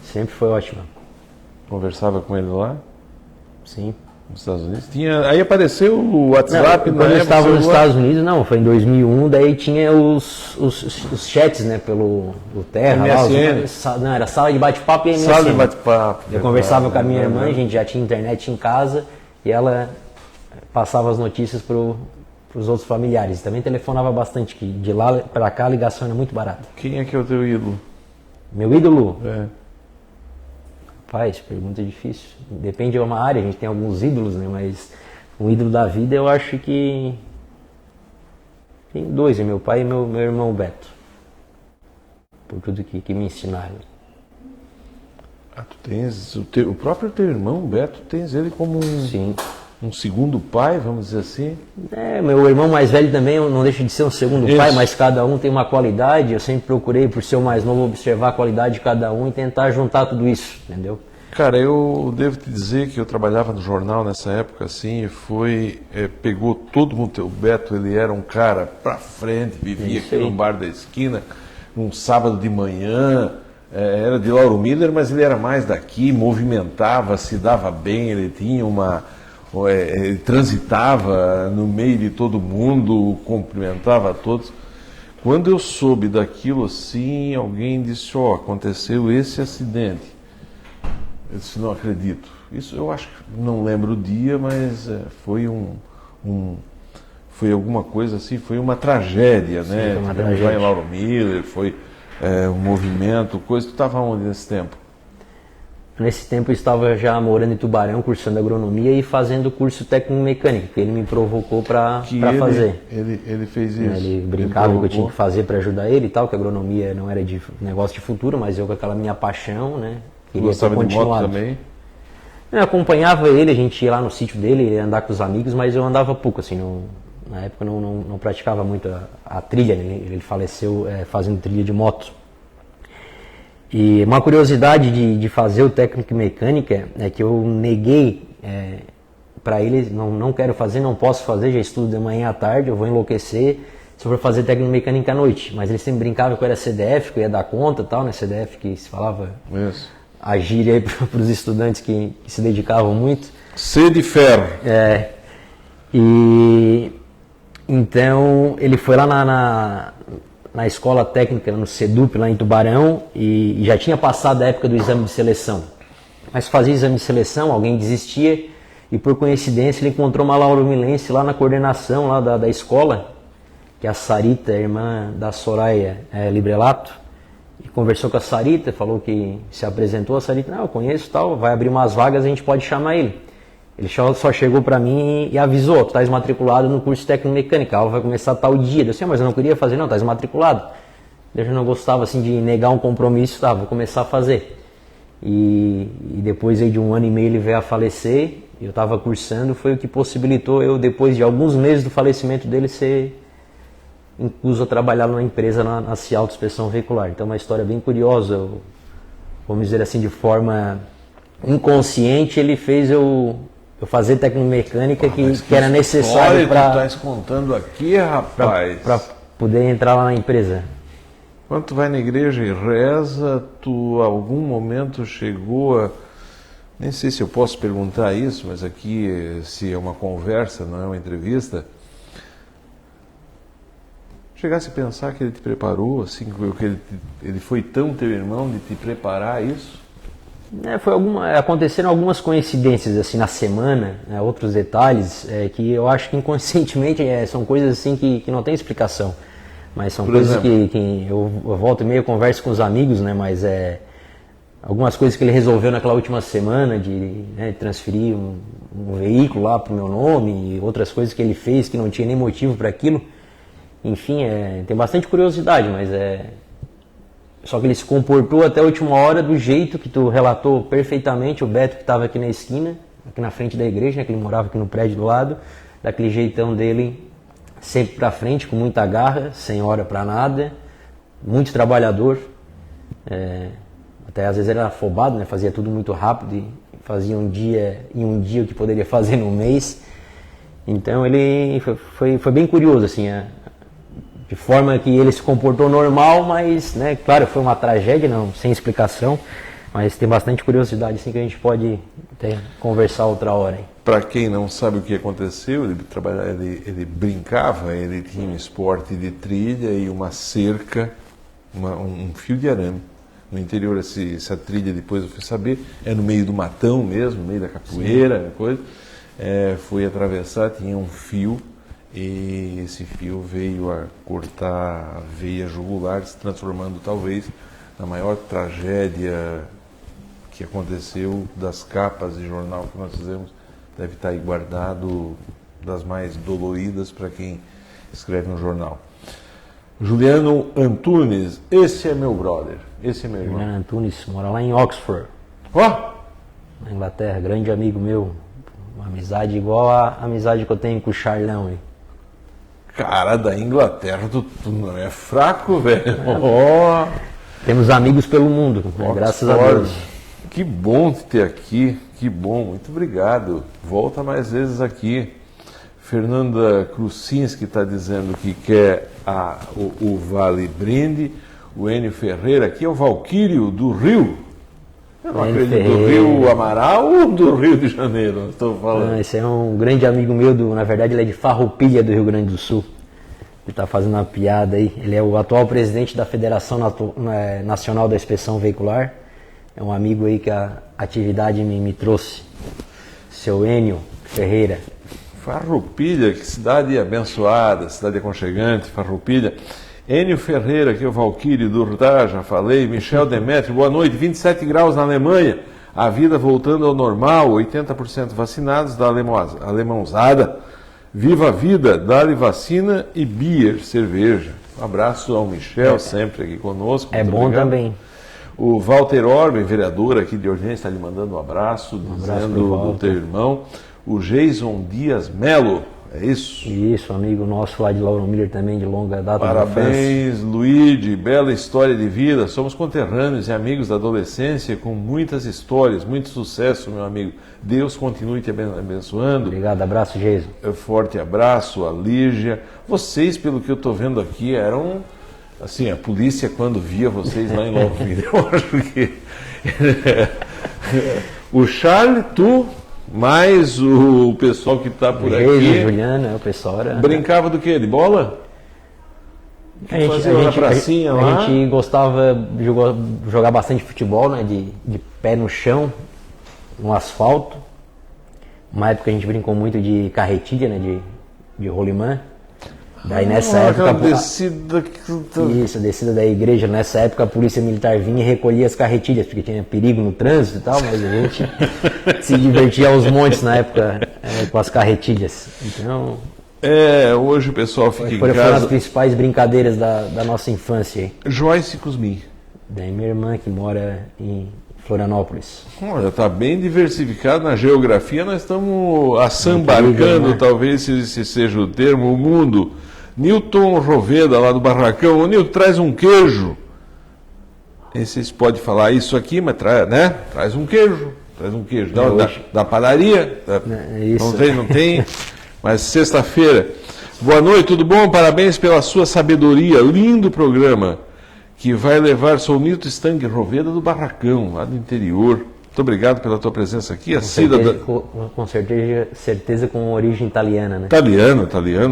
Sempre foi ótima. Conversava com ele lá Sim. nos Estados Unidos. Aí apareceu o WhatsApp, Quando eu época, estava nos celular. Estados Unidos, não, foi em 2001, daí tinha os chats, né, pelo Terra. Lá, MSN. não, era sala de bate-papo e MSN. Sala de bate-papo. Eu conversava com a minha irmã, a gente. gente já tinha internet em casa, e ela passava as notícias para os outros familiares. E também telefonava bastante, que de lá para cá a ligação era muito barata. Quem é que é o teu ídolo? Meu ídolo? É. Rapaz, pergunta difícil. Depende de uma área, a gente tem alguns ídolos, né? Mas um ídolo da vida eu acho que tem dois, é meu pai e meu irmão Beto. Por tudo que me ensinaram. Tu tens o próprio teu irmão, o Beto, tens ele como Sim. um segundo pai, vamos dizer assim. Meu irmão mais velho também não deixa de ser um segundo Isso. pai, mas cada um tem uma qualidade. Eu sempre procurei, por ser o mais novo, observar a qualidade de cada um e tentar juntar tudo isso, entendeu? Cara, eu devo te dizer que eu trabalhava no jornal nessa época, assim, e pegou todo mundo. O Beto, ele era um cara pra frente, vivia Isso aqui aí. no bar da esquina, um sábado de manhã, era de Lauro Miller, mas ele era mais daqui, movimentava, se dava bem, ele tinha ele transitava no meio de todo mundo, cumprimentava a todos. Quando eu soube daquilo assim, alguém disse, aconteceu esse acidente. Eu disse, não acredito. Isso eu acho que não lembro o dia, mas foi foi alguma coisa assim, foi uma tragédia, né? Foi uma Tivemos tragédia. lá em Lauro Miller, foi um movimento, coisa. Tu estava onde nesse tempo? Nesse tempo eu estava já morando em Tubarão, cursando agronomia e fazendo curso técnico-mecânico, que ele me provocou para fazer. Ele fez isso. Ele brincava que eu tinha que fazer para ajudar ele e tal, que a agronomia não era de negócio de futuro, mas eu com aquela minha paixão, né? Queria ter Gostava de moto continuado. também? Eu acompanhava ele, a gente ia lá no sítio dele, ia andar com os amigos, mas eu andava pouco, assim, na época eu não praticava muito a trilha, né? Ele faleceu fazendo trilha de moto. E uma curiosidade de fazer o técnico em mecânica é que eu neguei para ele, não quero fazer, não posso fazer, já estudo de manhã à tarde, eu vou enlouquecer se eu for fazer técnico em mecânica à noite. Mas ele sempre brincava que eu era CDF, que eu ia dar conta e tal, né? CDF que se falava Isso. a gíria aí para os estudantes que se dedicavam muito. C de ferro. E então ele foi lá na escola técnica, no SEDUP, lá em Tubarão, e já tinha passado a época do exame de seleção. Mas fazia exame de seleção, alguém desistia, e por coincidência ele encontrou uma lauromilense lá na coordenação lá da escola, que é a Sarita, irmã da Soraya Librelato, e conversou com a Sarita, falou que se apresentou, a Sarita, não, eu conheço tal, vai abrir umas vagas, a gente pode chamar ele. Ele só chegou para mim e avisou, tu estás matriculado no curso de técnico mecânica, a aula vai começar tal dia. Eu disse, mas eu não queria fazer, não, estás matriculado. Eu já não gostava assim de negar um compromisso, tá, vou começar a fazer. E depois aí de 1 ano e meio ele veio a falecer, eu estava cursando, foi o que possibilitou eu, depois de alguns meses do falecimento dele, ser incluso a trabalhar numa empresa na Cialto Inspeção Veicular. Então é uma história bem curiosa, vamos dizer assim, de forma inconsciente, ele fez eu fazer tecnomecânica que era necessário para tu estás contando aqui, rapaz. para poder entrar lá na empresa. Quando tu vai na igreja e reza, tu algum momento chegou a... Nem sei se eu posso perguntar isso, mas aqui se é uma conversa, não é uma entrevista. Chegasse a pensar que ele te preparou, assim, que ele foi tão teu irmão de te preparar isso? Aconteceram algumas coincidências assim na semana, outros detalhes que eu acho que inconscientemente são coisas assim que não tem explicação, mas são coisas que eu volto e meio converso com os amigos, né? Mas algumas coisas que ele resolveu naquela última semana de transferir um veículo lá para o meu nome e outras coisas que ele fez que não tinha nem motivo para aquilo. Enfim, tem bastante curiosidade, mas só que ele se comportou até a última hora do jeito que tu relatou perfeitamente, o Beto que estava aqui na esquina, aqui na frente da igreja, né, que ele morava aqui no prédio do lado, daquele jeitão dele, sempre para frente, com muita garra, sem hora para nada, muito trabalhador, até às vezes era afobado, né, fazia tudo muito rápido e fazia um dia o que poderia fazer num mês. Então ele foi bem curioso, assim, de forma que ele se comportou normal, mas, né, claro, foi uma tragédia, não, sem explicação, mas tem bastante curiosidade, assim, que a gente pode até conversar outra hora. Para quem não sabe o que aconteceu, ele brincava, ele tinha um esporte de trilha e uma cerca, um fio de arame. No interior, essa trilha, depois eu fui saber, é no meio do matão mesmo, no meio da capoeira, coisa. Fui atravessar, tinha um fio, e esse fio veio a cortar a veia jugular, se transformando talvez na maior tragédia que aconteceu das capas de jornal que nós fizemos. Deve estar aí guardado, das mais doloridas para quem escreve no jornal. Juliano Antunes, esse é meu brother, esse é meu irmão. Juliano Antunes mora lá em Oxford. Ó, Na Inglaterra, grande amigo meu. Uma amizade igual a amizade que eu tenho com o Charlão aí. cara da Inglaterra, tu não é fraco, velho. Ó, Temos amigos pelo mundo, né? Graças a Oxford. Deus. Que bom te ter aqui, que bom, muito obrigado. Volta mais vezes aqui. Fernanda Krusinski está dizendo que quer o Vale Brinde. O Enio Ferreira, aqui é o Valquírio do Rio. Eu não Enio acredito, do Ferreira. Rio Amaral ou do Rio de Janeiro? Estou falando. Esse é um grande amigo meu, na verdade ele é de Farroupilha, do Rio Grande do Sul. Ele está fazendo uma piada aí. Ele é o atual presidente da Federação Nacional da Inspeção Veicular. É um amigo aí que a atividade me trouxe. Seu Enio Ferreira. Farroupilha, que cidade abençoada, cidade aconchegante, Farroupilha. Enio Ferreira, que é o Valquírio do Urtá, já falei. Michel Demetrio, boa noite. 27 graus na Alemanha. A vida voltando ao normal, 80% vacinados da alemãozada. Viva a vida, dá-lhe vacina e beer, cerveja. Um abraço ao Michel, sempre aqui conosco. É Muito bom obrigado. também. O Walter Orben, vereador aqui de Orgência, está lhe mandando um abraço, abraço dizendo pro do Walter. teu irmão. O Jason Dias Melo, é isso? Isso, amigo nosso lá de Lauro Miller também, de longa data. de infância. Parabéns, Luigi, bela história de vida. Somos conterrâneos e amigos da adolescência com muitas histórias, muito sucesso, meu amigo. Deus continue te abençoando. Obrigado, abraço, Geiso. Forte abraço, a Lígia. Vocês, pelo que eu estou vendo aqui, eram... Assim, a polícia, quando via vocês lá em Lauro Miller, eu acho que... O Charles, tu... mais o pessoal que está por Geiso, aqui. Juliana, o pessoal era... Brincava do quê? De bola? Fazia na pracinha lá? A gente gostava de jogar bastante futebol, né? De pé no chão, no asfalto. Uma época a gente brincou muito de carretilha, né? De rolimã. Daí nessa época... Aquela descida que... Isso, a descida da igreja. Nessa época a polícia militar vinha e recolhia as carretilhas, porque tinha perigo no trânsito e tal, mas a gente se divertia aos montes na época com as carretilhas. Então... hoje o pessoal fica em foram as casa. principais brincadeiras da nossa infância aí. Joyce Cosmin. Daí minha irmã que mora em Florianópolis. Olha, está bem diversificado na geografia. Nós estamos assambarcando, Incrível, né? talvez esse seja o termo, o mundo. Newton Roveda, lá do Barracão. Ô, Newton, traz um queijo. Vocês podem falar isso aqui, mas né? Traz um queijo. Traz um queijo. Da padaria. Isso. Não tem. Mas sexta-feira. Boa noite, tudo bom? Parabéns pela sua sabedoria. Lindo programa. Que vai levar, sou o Nilton Stang Roveda do Barracão, lá do interior. Muito obrigado pela tua presença aqui. Com certeza com origem italiana, né? Italiano.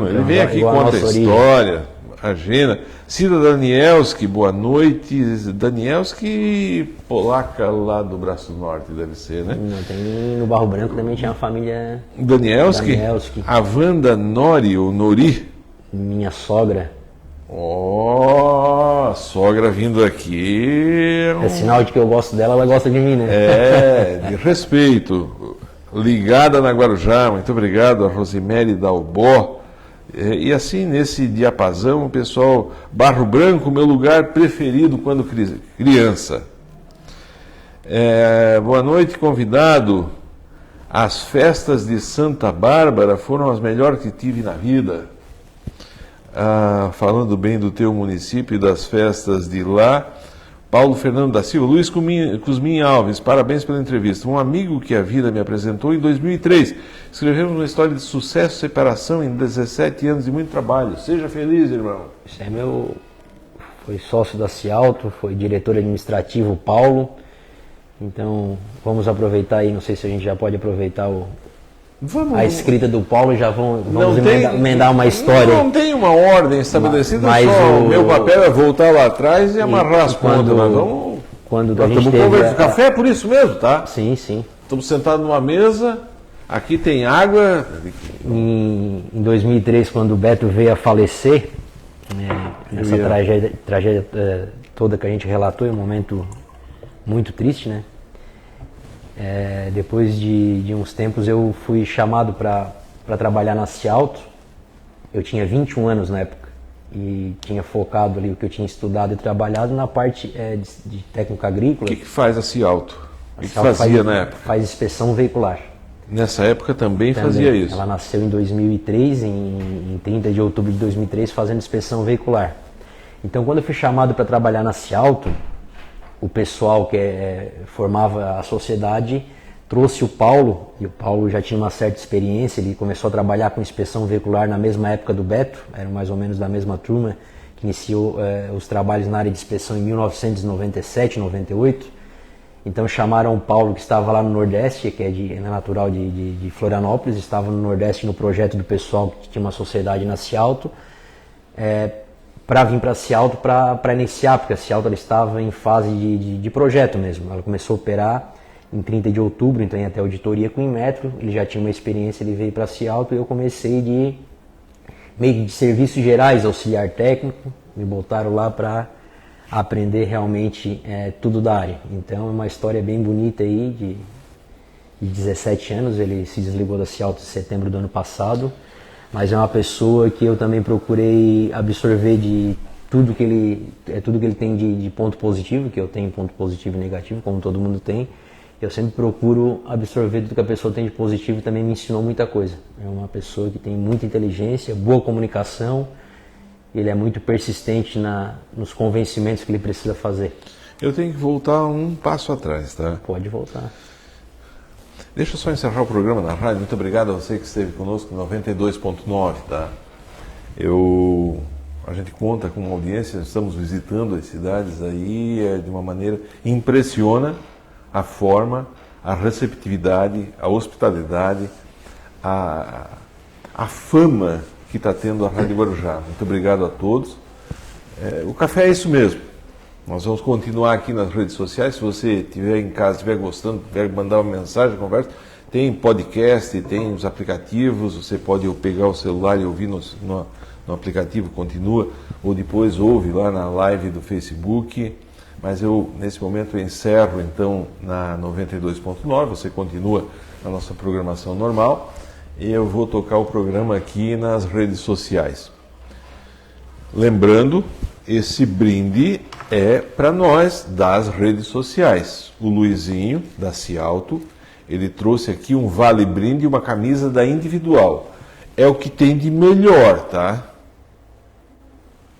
Ele vem aqui e conta a história, agenda. Cida Danielski, boa noite. Danielski, polaca lá do Braço Norte, deve ser, né? Não, tem no Barro Branco também tinha uma família... Danielski. A Wanda Nori, ou Nori. Minha sogra. Ó, sogra vindo aqui. É sinal de que eu gosto dela, ela gosta de mim, né? De respeito. Ligada na Guarujá, muito obrigado a Rosemary Dalbó. E assim, nesse diapasão, o pessoal, Barro Branco, meu lugar preferido quando criança. Boa noite, convidado. As festas de Santa Bárbara foram as melhores que tive na vida. Falando bem do teu município e das festas de lá, Paulo Fernando da Silva. Luiz Cusmin Alves, parabéns pela entrevista. Um amigo que a vida me apresentou em 2003. Escrevemos uma história de sucesso e separação em 17 anos de muito trabalho. Seja feliz, irmão. Esse foi sócio da Cialto, foi diretor administrativo Paulo. Então, vamos aproveitar aí, não sei se a gente já pode aproveitar a escrita do Paulo e já vamos emendar uma história. Não tem uma ordem estabelecida, mas o meu papel é voltar lá atrás e amarrar as pontas. Quando a gente teve conversando. Café é por isso mesmo, tá? Sim, sim. Estamos sentados numa mesa, aqui tem água. Em 2003, quando o Beto veio a falecer, essa tragédia toda que a gente relatou, é um momento muito triste, né? Depois de uns tempos eu fui chamado para trabalhar na Cialto. Eu tinha 21 anos na época e tinha focado ali o que eu tinha estudado e trabalhado na parte de técnico agrícola. O que faz a Cialto? E que fazia na época? Faz inspeção veicular. Nessa época também fazia isso? Ela nasceu em 2003, em 30 de outubro de 2003, fazendo inspeção veicular. Então, quando eu fui chamado para trabalhar na Cialto, o pessoal que formava a sociedade trouxe o Paulo, e o Paulo já tinha uma certa experiência, ele começou a trabalhar com inspeção veicular na mesma época do Beto, eram mais ou menos da mesma turma, que iniciou os trabalhos na área de inspeção em 1997, 98. Então chamaram o Paulo, que estava lá no Nordeste, que é natural de Florianópolis, estava no Nordeste no projeto do pessoal que tinha uma sociedade na Cialto, para vir para a Cialto para iniciar, porque a Cialto ela estava em fase de projeto mesmo. Ela começou a operar em 30 de outubro, então em até auditoria com o Inmetro, ele já tinha uma experiência, ele veio para a Cialto e eu comecei meio de serviços gerais, auxiliar técnico, me botaram lá para aprender realmente tudo da área. Então é uma história bem bonita aí, de 17 anos, ele se desligou da Cialto em setembro do ano passado, mas é uma pessoa que eu também procurei absorver de tudo que ele tem de ponto positivo, que eu tenho ponto positivo e negativo, como todo mundo tem. Eu sempre procuro absorver tudo que a pessoa tem de positivo e também me ensinou muita coisa. É uma pessoa que tem muita inteligência, boa comunicação, ele é muito persistente nos convencimentos que ele precisa fazer. Eu tenho que voltar um passo atrás, tá? Pode voltar. Deixa eu só encerrar o programa na rádio. Muito obrigado a você que esteve conosco no 92.9, tá? A gente conta com uma audiência, estamos visitando as cidades aí de uma maneira impressiona a forma, a receptividade, a hospitalidade, a fama que está tendo a Rádio Guarujá. Muito obrigado a todos. O café é isso mesmo. Nós vamos continuar aqui nas redes sociais. Se você estiver em casa, estiver gostando, estiver mandar uma mensagem, conversa, tem podcast, tem os aplicativos, você pode pegar o celular e ouvir no aplicativo, continua, ou depois ouve lá na live do Facebook. Mas eu, nesse momento, encerro então na 92.9, você continua na nossa programação normal e eu vou tocar o programa aqui nas redes sociais. Lembrando, esse brinde é para nós das redes sociais. O Luizinho, da Cialto, ele trouxe aqui um vale-brinde e uma camisa da Individual. É o que tem de melhor, tá?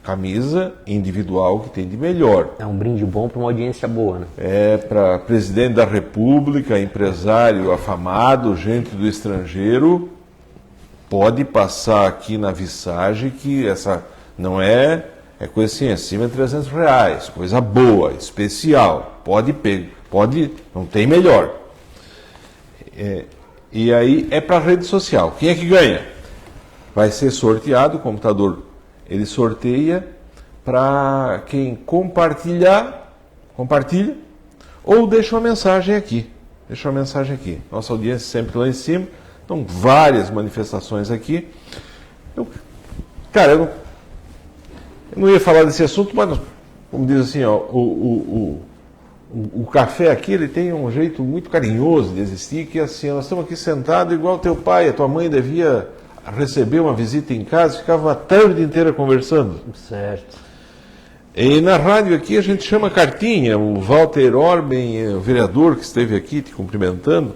Camisa individual que tem de melhor. É um brinde bom para uma audiência boa, né? É para presidente da República, empresário afamado, gente do estrangeiro. Pode passar aqui na Visage que essa não é coisa assim, acima de R$300, coisa boa, especial. Pode pegar, não tem melhor. E aí é para a rede social. Quem é que ganha? Vai ser sorteado, o computador ele sorteia para quem compartilha, ou deixa uma mensagem aqui. Nossa audiência sempre lá em cima. Então, várias manifestações aqui. Eu não ia falar desse assunto, mas, como diz assim, ó, o café aqui ele tem um jeito muito carinhoso de existir, que assim, nós estamos aqui sentados igual teu pai, a tua mãe devia receber uma visita em casa, ficava a tarde inteira conversando. Certo. E na rádio aqui a gente chama cartinha. O Walter Orben, o vereador que esteve aqui te cumprimentando,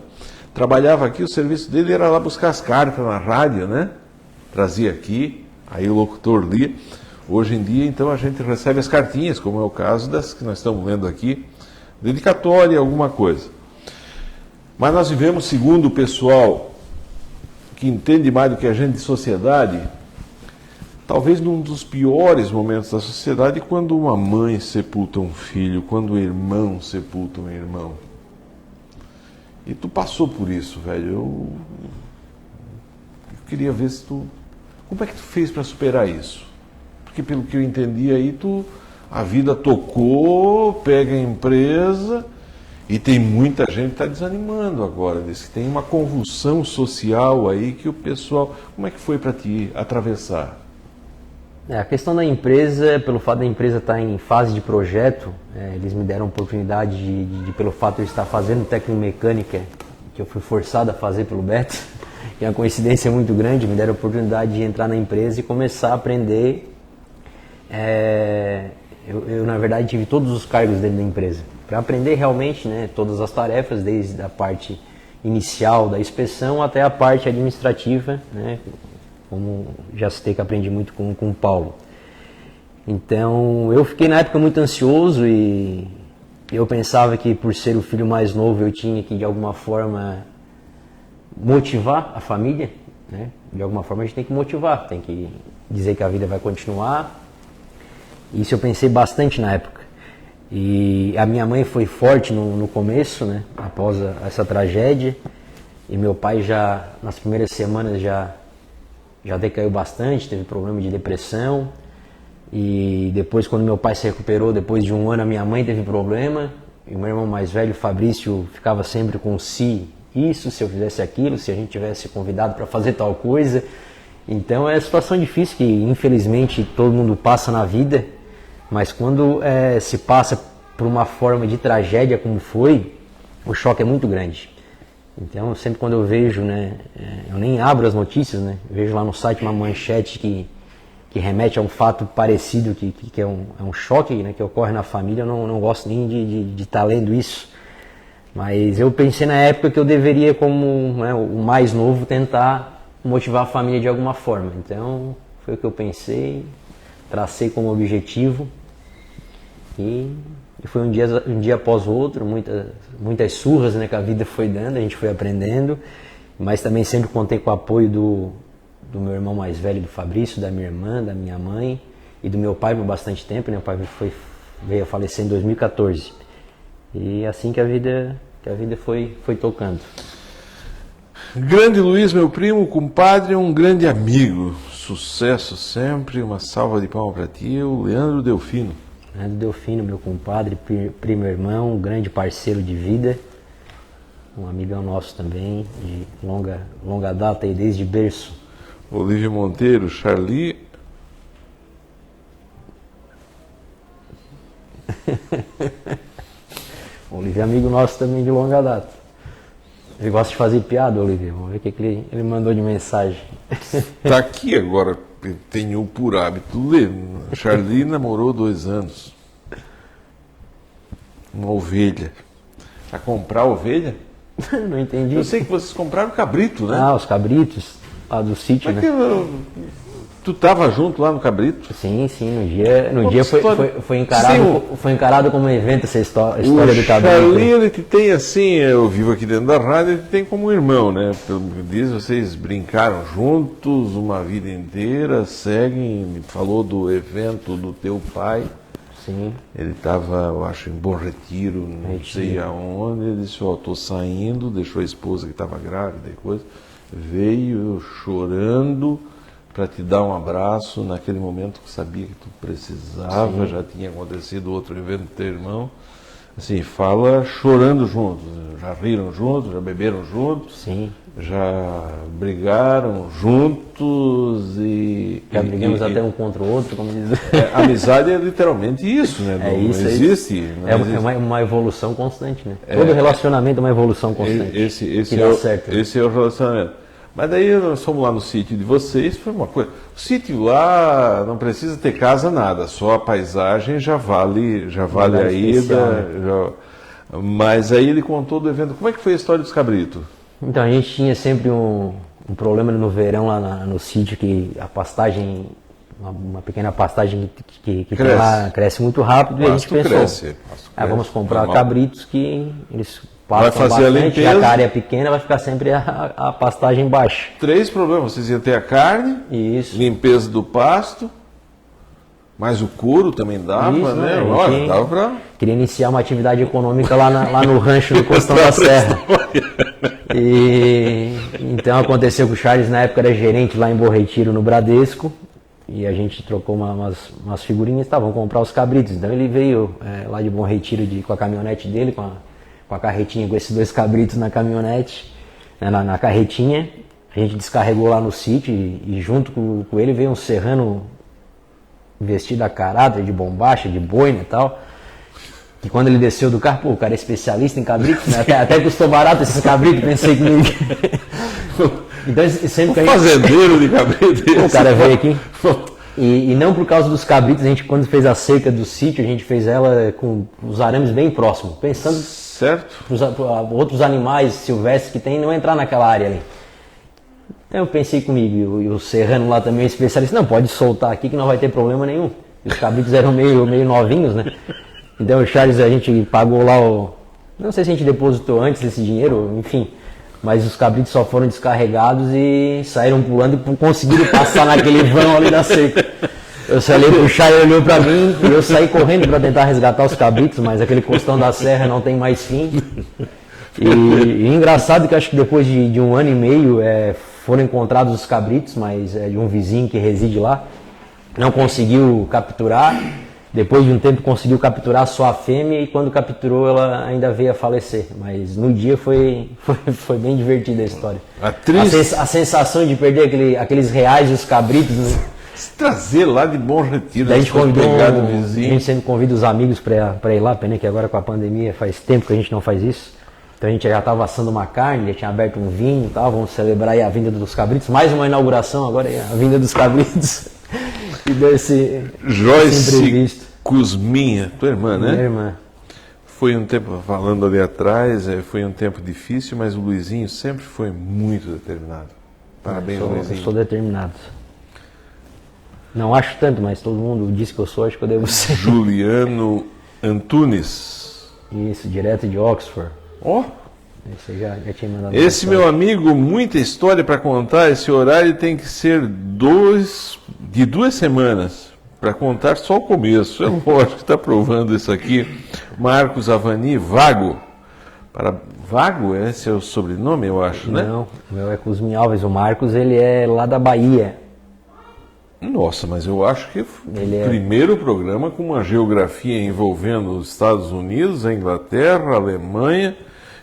trabalhava aqui, o serviço dele era lá buscar as cartas na rádio, né? Trazia aqui, aí o locutor lia. Hoje em dia, então, a gente recebe as cartinhas, como é o caso das que nós estamos lendo aqui, dedicatória, alguma coisa. Mas nós vivemos, segundo o pessoal que entende mais do que a gente de sociedade, talvez num dos piores momentos da sociedade, quando uma mãe sepulta um filho, quando um irmão sepulta um irmão. E tu passou por isso, velho. Eu queria ver se tu... Como é que tu fez para superar isso? Porque pelo que eu entendi aí, a vida tocou, pega a empresa... E tem muita gente que está desanimando agora, diz que tem uma convulsão social aí que o pessoal... Como é que foi para ti atravessar? A questão da empresa, pelo fato da empresa estar em fase de projeto, eles me deram a oportunidade pelo fato de eu estar fazendo tecnomecânica, que eu fui forçado a fazer pelo Beto, que é uma coincidência muito grande, me deram a oportunidade de entrar na empresa e começar a aprender. Eu na verdade, tive todos os cargos dentro da empresa. para aprender realmente, né, todas as tarefas, desde a parte inicial da inspeção até a parte administrativa, né, como já citei que aprendi muito com o Paulo. Então eu fiquei na época muito ansioso e eu pensava que por ser o filho mais novo eu tinha que de alguma forma motivar a família, né? De alguma forma a gente tem que motivar, tem que dizer que a vida vai continuar. Isso eu pensei bastante na época. E a minha mãe foi forte no começo, né? Após essa tragédia. E meu pai já, nas primeiras semanas, já decaiu bastante, teve problema de depressão. E depois, quando meu pai se recuperou, depois de um ano, a minha mãe teve problema. E o meu irmão mais velho, Fabrício, ficava sempre com se eu fizesse aquilo, se a gente tivesse convidado para fazer tal coisa. Então é uma situação difícil que, infelizmente, todo mundo passa na vida. Mas quando se passa por uma forma de tragédia como foi, o choque é muito grande. Então, sempre quando eu vejo, né, eu nem abro as notícias, né, vejo lá no site uma manchete que remete a um fato parecido, que é um choque, né, que ocorre na família, eu não gosto nem de estar lendo isso. Mas eu pensei na época que eu deveria, como, né, o mais novo, tentar motivar a família de alguma forma. Então, foi o que eu pensei, tracei como objetivo e foi um dia após o outro, muitas surras, né, que a vida foi dando, a gente foi aprendendo, mas também sempre contei com o apoio do meu irmão mais velho, do Fabrício, da minha irmã, da minha mãe e do meu pai por bastante tempo, né? O pai veio a falecer em 2014. E assim que a vida foi tocando. Grande Luiz, meu primo, compadre, um grande amigo. Sucesso sempre, uma salva de palmas para ti, o Leandro Delfino. Leandro Delfino, meu compadre, primo irmão, um grande parceiro de vida, um amigão nosso também, de longa data e desde berço. Olívia Monteiro, Charlie. Olívia é amigo nosso também de longa data. Ele gosta de fazer piada, Olívia. Vamos ver o que ele mandou de mensagem. Está aqui agora, tenho por hábito ler. Charlie namorou 2 anos. Uma ovelha. A comprar ovelha? Não entendi. Eu sei que vocês compraram cabrito, né? Ah, os cabritos lá do sítio, Mas né? tu estava junto lá no cabrito? Sim, no dia foi encarado como um evento essa história do cabrito. Charlie, ele te tem assim, eu vivo aqui dentro da rádio, ele te tem como um irmão, né? Pelo que diz, vocês brincaram juntos uma vida inteira, seguem, me falou do evento do teu pai. Sim. Ele estava, eu acho, em Bom Retiro, não sei aonde, ele disse, estou saindo, deixou a esposa que estava grávida e coisa, veio chorando para te dar um abraço naquele momento que sabia que tu precisava. Sim. Já tinha acontecido outro evento do teu irmão. Assim, fala chorando juntos, já riram juntos, já beberam juntos. Sim. Já brigaram juntos e... Já brigamos até um contra o outro, como diz. Amizade é literalmente isso, né? É isso, não existe. É uma evolução constante, né? Todo relacionamento é uma evolução constante. Esse é o relacionamento. Mas daí nós fomos lá no sítio de vocês, foi uma coisa... O sítio lá não precisa ter casa, nada, só a paisagem já vale a ida. Né? Mas aí ele contou do evento. Como é que foi a história dos cabritos? Então, a gente tinha sempre um problema no verão lá no sítio, que a pastagem, uma pequena pastagem que tem lá, cresce muito rápido. E a gente pensou, vamos comprar cabritos que eles passam bastante, já que a área é pequena, vai ficar sempre a pastagem baixa. 3 problemas, vocês iam ter a carne, isso, limpeza do pasto, mas o couro também dava, isso, né? Olha, dava pra... Queria iniciar uma atividade econômica lá no rancho do Costão da Serra. E então aconteceu que o Charles na época era gerente lá em Bom Retiro, no Bradesco, e a gente trocou umas figurinhas, vamos comprar os cabritos. Então ele veio lá de Bom Retiro com a caminhonete dele, com a carretinha, com esses 2 cabritos na caminhonete, né, na carretinha. A gente descarregou lá no sítio e junto com ele veio um serrano vestido a caráter, de bombacha, de boina e tal. E quando ele desceu do carro, o cara é especialista em cabritos, né? Até custou barato esses cabritos, pensei que... Então, sempre que fazendeiro de cabrito. O cara veio aqui. E não por causa dos cabritos, a gente quando fez a cerca do sítio, a gente fez ela com os arames bem próximos, pensando Certo? para outros animais silvestres que tem não entrar naquela área ali. Então eu pensei comigo, e o serrano lá também, especialista, não, pode soltar aqui que não vai ter problema nenhum. E os cabritos eram meio novinhos, né? Então o Charles, a gente pagou lá não sei se a gente depositou antes desse dinheiro, enfim. Mas os cabritos só foram descarregados e saíram pulando e conseguiram passar naquele vão ali da cerca. Eu só olhei pro Charles, ele olhou pra mim e eu saí correndo para tentar resgatar os cabritos, mas aquele costão da serra não tem mais fim. E engraçado que acho que depois de 1 ano e meio foram encontrados os cabritos, mas de um vizinho que reside lá. Não conseguiu capturar. Depois de um tempo conseguiu capturar só a fêmea e quando capturou ela ainda veio a falecer. Mas no dia foi bem divertida a história. A sensação de perder aqueles reais e os cabritos. Né? Se trazer lá de Bom Retiro. Daí a gente convidou a gente sempre convida os amigos para ir lá, pena que agora com a pandemia faz tempo que a gente não faz isso. Então a gente já estava assando uma carne, já tinha aberto um vinho e tal, vamos celebrar aí a vinda dos cabritos. Mais uma inauguração agora, a vinda dos cabritos. E desse Joyce Cusminha, tua irmã, né? Minha irmã. Foi um tempo, falando ali atrás, foi um tempo difícil, mas o Luizinho sempre foi muito determinado. Parabéns, Luizinho. Eu sou determinado. Não acho tanto, mas todo mundo diz que eu sou, acho que eu devo ser. Juliano Antunes. Isso, direto de Oxford. Ó. Esse já tinha mandado. Esse meu amigo, muita história para contar. Esse horário tem que ser de 2 semanas para contar só o começo. É lógico que está provando isso aqui. Marcos Avani Vago. Vago, esse é o sobrenome, eu acho, né? Não, o meu é Cusmin Alves. O Marcos, ele é lá da Bahia. Nossa, mas eu acho que ele o primeiro programa com uma geografia envolvendo os Estados Unidos, a Inglaterra, a Alemanha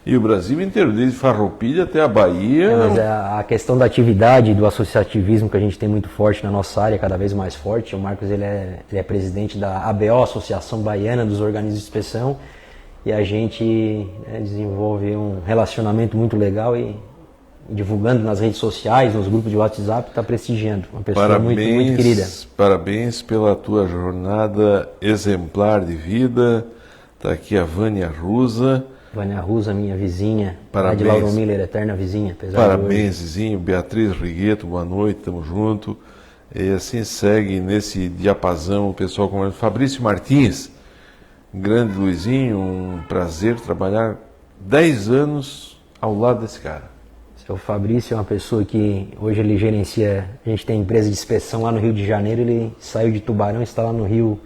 e o Brasil inteiro, desde Farroupilha até a Bahia. Mas a questão da atividade, do associativismo que a gente tem muito forte na nossa área, cada vez mais forte. O Marcos ele é presidente da ABO, Associação Baiana dos Organismos de Inspeção, e a gente desenvolve um relacionamento muito legal e divulgando nas redes sociais, nos grupos de WhatsApp, está prestigiando. Uma pessoa muito querida. Parabéns pela tua jornada exemplar de vida. Está aqui a Vânia Rusa. Vânia Rusa, minha vizinha. Parabéns. De Lauro Miller, eterna vizinha. Parabéns, vizinho. Beatriz Rigueto, boa noite, tamo junto. E assim segue nesse diapasão o pessoal como Fabrício Martins. Grande Luizinho, um prazer trabalhar 10 anos ao lado desse cara. O Fabrício é uma pessoa que hoje ele gerencia, a gente tem empresa de inspeção lá no Rio de Janeiro, ele saiu de Tubarão, está lá no Rio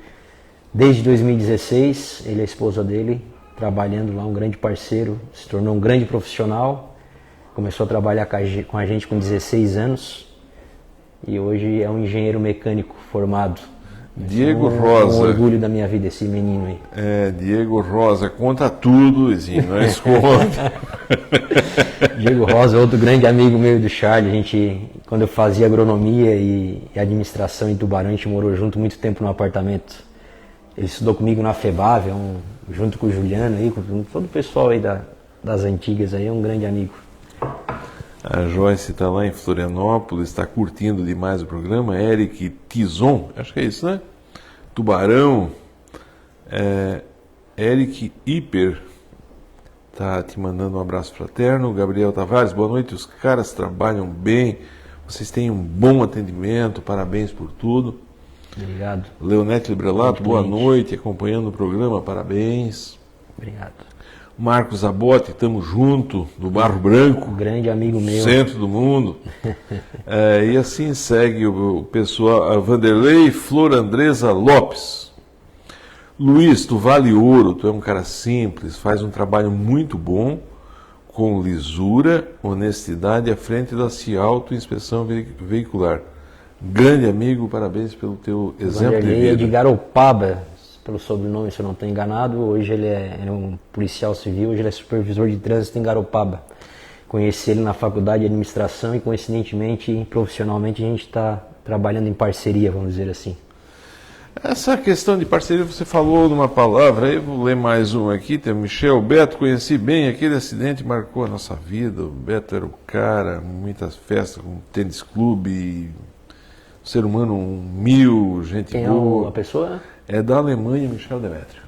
desde 2016, ele e a esposa dele, trabalhando lá, um grande parceiro, se tornou um grande profissional, começou a trabalhar com a gente com 16 anos e hoje é um engenheiro mecânico formado. Diego Rosa. Um orgulho da minha vida esse menino aí. Diego Rosa, conta tudo, Luizinho, nós conta. Diego Rosa, outro grande amigo meu do Charlie. Quando eu fazia agronomia e administração em Tubarão, a gente morou junto muito tempo no apartamento. Ele estudou comigo na FEBAV, junto com o Juliano, aí, com todo o pessoal aí das antigas, aí, é um grande amigo. A Joyce está lá em Florianópolis, está curtindo demais o programa. Eric Tizon, acho que é isso, né? Tubarão. Eric Hiper está te mandando um abraço fraterno. Gabriel Tavares, boa noite. Os caras trabalham bem, vocês têm um bom atendimento, parabéns por tudo. Obrigado. Leonete Librelato, boa noite, acompanhando o programa, parabéns. Obrigado. Marcos Abote, estamos junto, do Barro Branco. Grande amigo meu. Centro do mundo. E assim segue o pessoal. A Vanderlei Flor Andresa Lopes. Luiz, tu vale ouro, tu é um cara simples, faz um trabalho muito bom, com lisura, honestidade à frente da Ciauto Inspeção Veicular. Grande amigo, parabéns pelo teu exemplo de vida. É de Garopaba, pelo sobrenome, se eu não estou enganado. Hoje ele é um policial civil, hoje ele é supervisor de trânsito em Garopaba. Conheci ele na faculdade de administração e, coincidentemente, profissionalmente, a gente está trabalhando em parceria, vamos dizer assim. Essa questão de parceria, você falou numa palavra, aí vou ler mais uma aqui, tem o Michel Beto, conheci bem, aquele acidente marcou a nossa vida, o Beto era o cara, muitas festas com tênis clube, ser humano mil, gente Quem boa. é a pessoa? É da Alemanha, Michel Demétrio.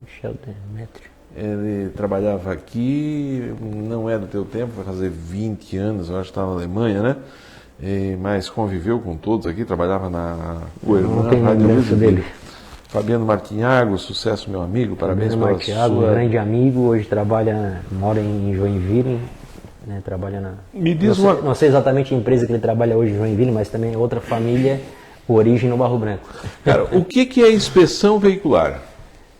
Michel Demétrio. Ele trabalhava aqui, não é do teu tempo, vai fazer 20 anos, eu acho que está na Alemanha, né? Mas conviveu com todos aqui, trabalhava na Coermã, Não tem lembrança dele. Fabiano Martinhago, sucesso meu amigo, parabéns Fabiano pela Martinhago, sua... grande amigo, hoje mora em Joinville, né, trabalha na... Me diz não sei exatamente a empresa que ele trabalha hoje em Joinville, mas também é outra família, com origem no Barro Branco. Cara, o que é inspeção veicular?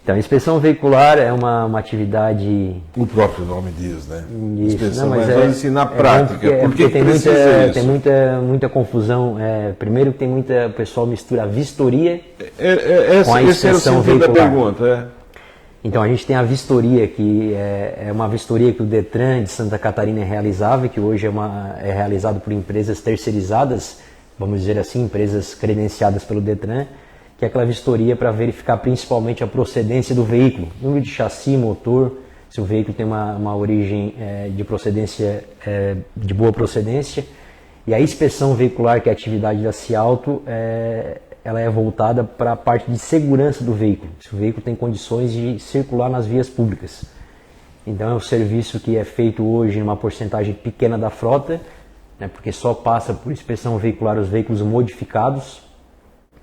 Então, a inspeção veicular é uma atividade... O próprio nome diz, né? Isso, Inspeção, não, mas vamos ensinar prática. Por que tem precisa isso? Tem muita confusão. Primeiro que o pessoal mistura a vistoria com a Esse era o inspeção sentido da veicular. pergunta, Então, a gente tem a vistoria, que é uma vistoria que o Detran de Santa Catarina realizava, e que hoje é realizado por empresas terceirizadas, vamos dizer assim, empresas credenciadas pelo Detran, que é aquela vistoria para verificar principalmente a procedência do veículo, número de chassi, motor, se o veículo tem uma origem de procedência, de boa procedência. E a inspeção veicular, que é a atividade da Cialto, ela é voltada para a parte de segurança do veículo, se o veículo tem condições de circular nas vias públicas. Então é um serviço que é feito hoje em uma porcentagem pequena da frota, né, porque só passa por inspeção veicular os veículos modificados.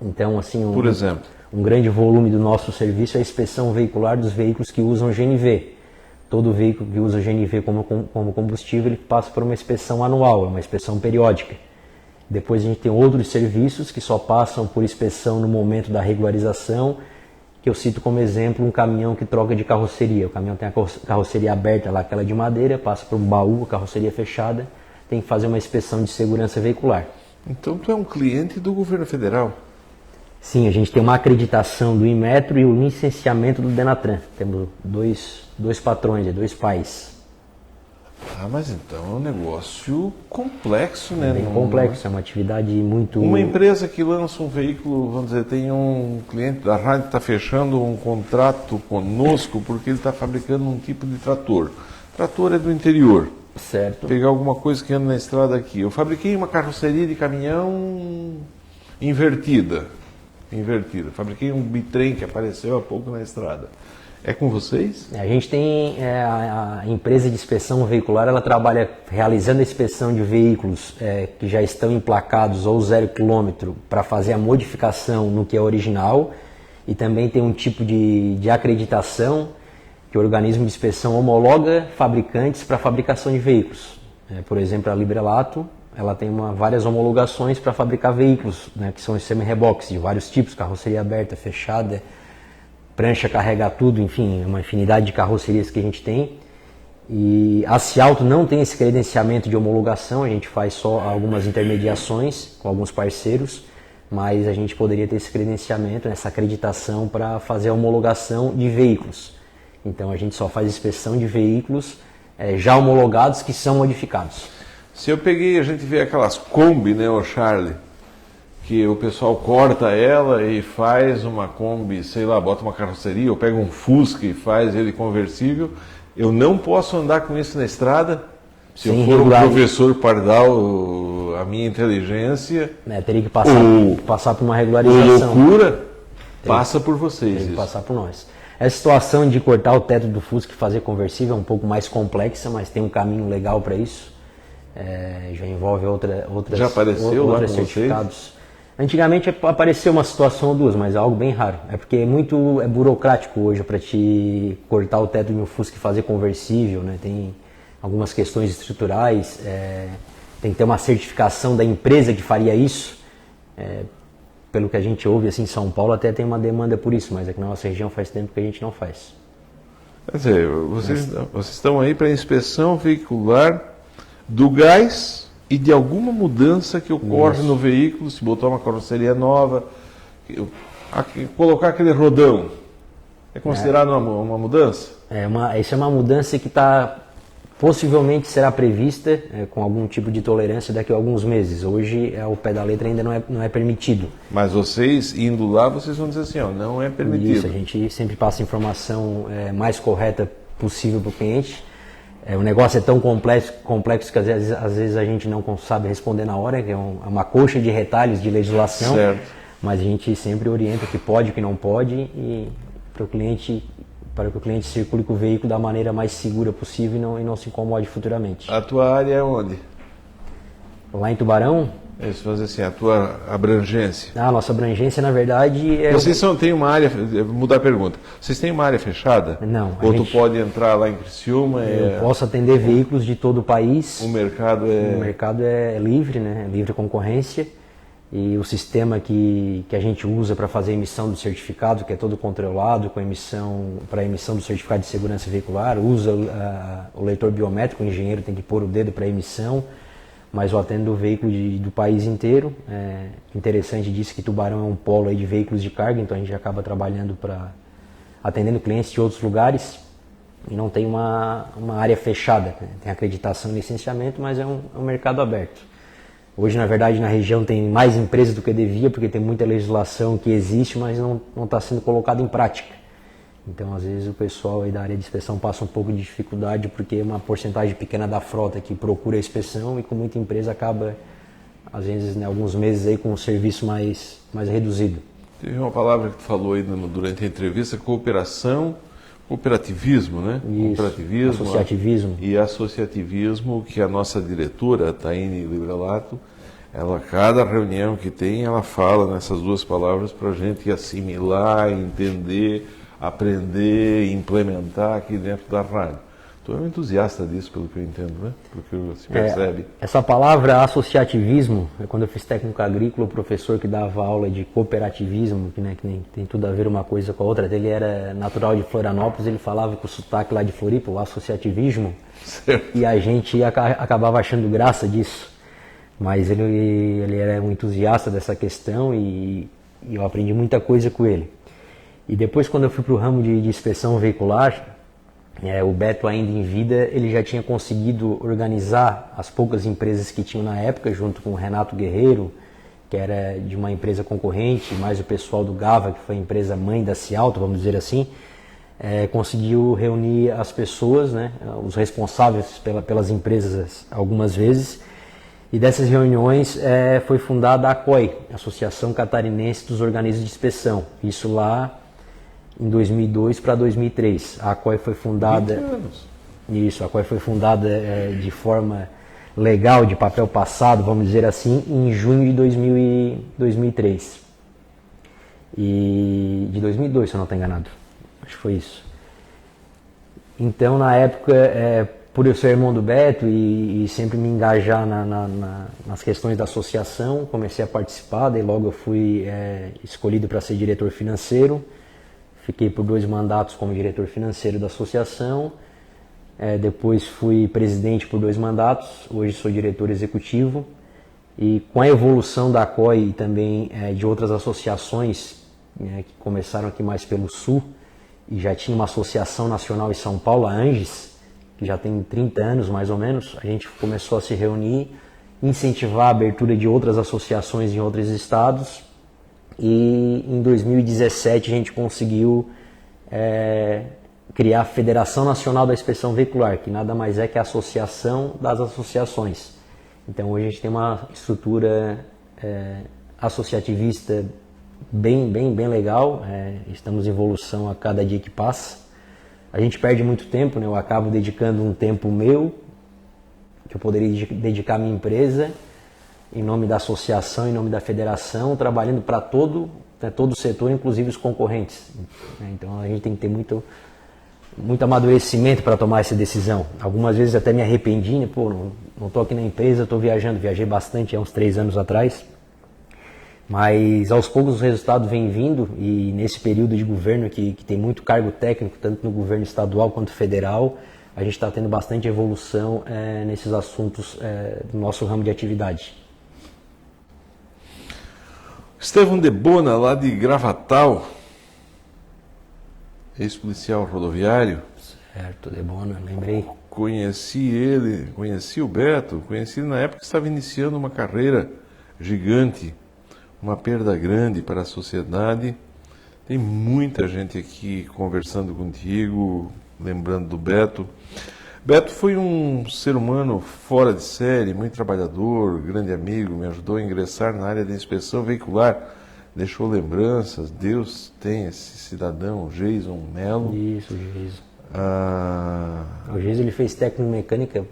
Então, assim, por exemplo, um grande volume do nosso serviço é a inspeção veicular dos veículos que usam GNV. Todo veículo que usa GNV como combustível, ele passa por uma inspeção anual, uma inspeção periódica. Depois a gente tem outros serviços que só passam por inspeção no momento da regularização, que eu cito como exemplo um caminhão que troca de carroceria. O caminhão tem a carroceria aberta lá, aquela de madeira, passa por um baú, carroceria fechada, tem que fazer uma inspeção de segurança veicular. Então tu é um cliente do governo federal? Sim, a gente tem uma acreditação do Inmetro e o licenciamento do Denatran. Temos dois patrões, dois pais. Ah, mas então é um negócio complexo, né? É bem complexo, é uma atividade muito... Uma empresa que lança um veículo, vamos dizer, tem um cliente da rádio que está fechando um contrato conosco porque ele está fabricando um tipo de trator. Trator é do interior. Certo. Pegar alguma coisa que anda na estrada aqui. Eu fabriquei uma carroceria de caminhão invertida. Fabriquei um bitrem que apareceu há pouco na estrada. É com vocês? A gente tem a empresa de inspeção veicular, ela trabalha realizando a inspeção de veículos que já estão emplacados ou 0 km para fazer a modificação no que é original, e também tem um tipo de acreditação que o organismo de inspeção homologa fabricantes para fabricação de veículos. Por exemplo, a Librelato, ela tem várias homologações para fabricar veículos, né, que são semi-reboques de vários tipos, carroceria aberta, fechada, prancha carrega tudo, enfim, uma infinidade de carrocerias que a gente tem. E a Cialto não tem esse credenciamento de homologação, a gente faz só algumas intermediações com alguns parceiros, mas a gente poderia ter esse credenciamento, essa acreditação para fazer a homologação de veículos. Então a gente só faz inspeção de veículos já homologados que são modificados. Se eu peguei, a gente vê aquelas Kombi, né, o Charlie, que o pessoal corta ela e faz uma Kombi, sei lá, bota uma carroceria, ou pega um Fusca e faz ele conversível, eu não posso andar com isso na estrada? Se eu for um professor Pardal, a minha inteligência... teria que passar por uma regularização. Loucura, passa por vocês. Teria que passar por nós. Essa situação de cortar o teto do Fusca e fazer conversível é um pouco mais complexa, mas tem um caminho legal para isso. Já envolve outras já apareceu lá com certificados. Vocês? Antigamente apareceu uma situação ou duas, mas é algo bem raro. É porque é burocrático hoje para te cortar o teto de um Fusca e fazer conversível, né? Tem algumas questões estruturais, tem que ter uma certificação da empresa que faria isso. Pelo que a gente ouve assim, em São Paulo até tem uma demanda por isso, mas aqui na nossa região faz tempo que a gente não faz. Quer dizer, vocês estão aí para inspeção veicular do gás e de alguma mudança que ocorre no veículo, se botar uma carroceria nova, colocar aquele rodão, é considerado uma mudança? Isso é uma mudança que possivelmente será prevista com algum tipo de tolerância daqui a alguns meses. Hoje, ao pé da letra, ainda não é permitido. Mas vocês, indo lá, vocês vão dizer assim, não é permitido. Isso, a gente sempre passa a informação mais correta possível para o cliente. O negócio é tão complexo que às vezes a gente não sabe responder na hora, que é uma coxa de retalhos de legislação, certo. Mas a gente sempre orienta o que pode e o que não pode e para que o cliente circule com o veículo da maneira mais segura possível e não se incomode futuramente. A tua área é onde? Lá em Tubarão, Isso, fazer assim, a tua abrangência. a nossa abrangência, na verdade, é... Vocês têm uma área, vou mudar a pergunta, vocês têm uma área fechada? Não. Ou tu pode entrar lá em Criciúma? Eu posso atender veículos de todo o país. O mercado é... O mercado é livre, né? Livre concorrência. E o sistema que a gente usa para fazer a emissão do certificado, que é todo controlado para a emissão do certificado de segurança veicular, usa o leitor biométrico, o engenheiro tem que pôr o dedo para a emissão, mas eu atendo o veículo do país inteiro. Interessante disso que Tubarão é um polo aí de veículos de carga, então a gente acaba trabalhando atendendo clientes de outros lugares e não tem uma área fechada, né? Tem acreditação e licenciamento, mas é um mercado aberto. Hoje, na verdade, na região tem mais empresas do que devia, porque tem muita legislação que existe, mas não está sendo colocada em prática. Então, às vezes, o pessoal aí da área de inspeção passa um pouco de dificuldade, porque é uma porcentagem pequena da frota que procura a inspeção e com muita empresa acaba, às vezes, né, alguns meses aí com um serviço mais reduzido. Teve uma palavra que tu falou aí durante a entrevista, cooperativismo, né? Isso, cooperativismo, associativismo. E associativismo, que a nossa diretora, Taine Librelato, cada reunião que tem, ela fala nessas duas palavras para a gente assimilar, entender, aprender, implementar aqui dentro da rádio. Tu é um entusiasta disso, pelo que eu entendo, né? Pelo que se percebe. Essa palavra associativismo, quando eu fiz técnico agrícola, o professor que dava aula de cooperativismo, que tem tudo a ver uma coisa com a outra, ele era natural de Florianópolis, ele falava com o sotaque lá de Floripa, o associativismo, certo. E a gente acabava achando graça disso. Mas ele era um entusiasta dessa questão e eu aprendi muita coisa com ele. E depois, quando eu fui para o ramo de inspeção veicular, o Beto, ainda em vida, ele já tinha conseguido organizar as poucas empresas que tinham na época, junto com o Renato Guerreiro, que era de uma empresa concorrente, mais o pessoal do Gava, que foi a empresa mãe da Cialto, vamos dizer assim, conseguiu reunir as pessoas, né, os responsáveis pelas empresas algumas vezes, e dessas reuniões foi fundada a ACOI, Associação Catarinense dos Organismos de Inspeção, isso lá em 2002 para 2003. A ACOI foi fundada... 20 anos. Isso, a ACOI foi fundada de forma legal, de papel passado, vamos dizer assim, em junho de 2003. E de 2002, se eu não estou enganado. Acho que foi isso. Então, na época, por eu ser irmão do Beto e sempre me engajar nas questões da associação, comecei a participar, daí logo eu fui escolhido para ser diretor financeiro. Fiquei por 2 mandatos como diretor financeiro da associação, depois fui presidente por 2 mandatos, hoje sou diretor executivo. E com a evolução da ACOI e também de outras associações que começaram aqui mais pelo sul, e já tinha uma associação nacional em São Paulo, a ANGES, que já tem 30 anos mais ou menos, a gente começou a se reunir, incentivar a abertura de outras associações em outros estados. E em 2017 a gente conseguiu criar a Federação Nacional da Inspeção Veicular, que nada mais é que a associação das associações. Então hoje a gente tem uma estrutura associativista bem legal, estamos em evolução a cada dia que passa. A gente perde muito tempo, né? Eu acabo dedicando um tempo meu, que eu poderia dedicar à minha empresa, em nome da associação, em nome da federação, trabalhando para todo o setor, inclusive os concorrentes. Então a gente tem que ter muito amadurecimento para tomar essa decisão. Algumas vezes até me arrependi, né? Pô, não estou aqui na empresa, estou viajando, viajei bastante há uns 3 anos atrás. Mas aos poucos os resultados vêm vindo e nesse período de governo que tem muito cargo técnico, tanto no governo estadual quanto federal, a gente está tendo bastante evolução nesses assuntos do nosso ramo de atividade. Estevão Debona, lá de Gravatal, ex-policial rodoviário. Certo, Debona, lembrei. Conheci o Beto, conheci na época que estava iniciando uma carreira gigante, uma perda grande para a sociedade. Tem muita gente aqui conversando contigo, lembrando do Beto. Beto foi um ser humano fora de série, muito trabalhador, grande amigo, me ajudou a ingressar na área de inspeção veicular, deixou lembranças. Deus tem esse cidadão, Jason Mello. Isso, o Geis. O Geis, ele fez técnico em mecânica,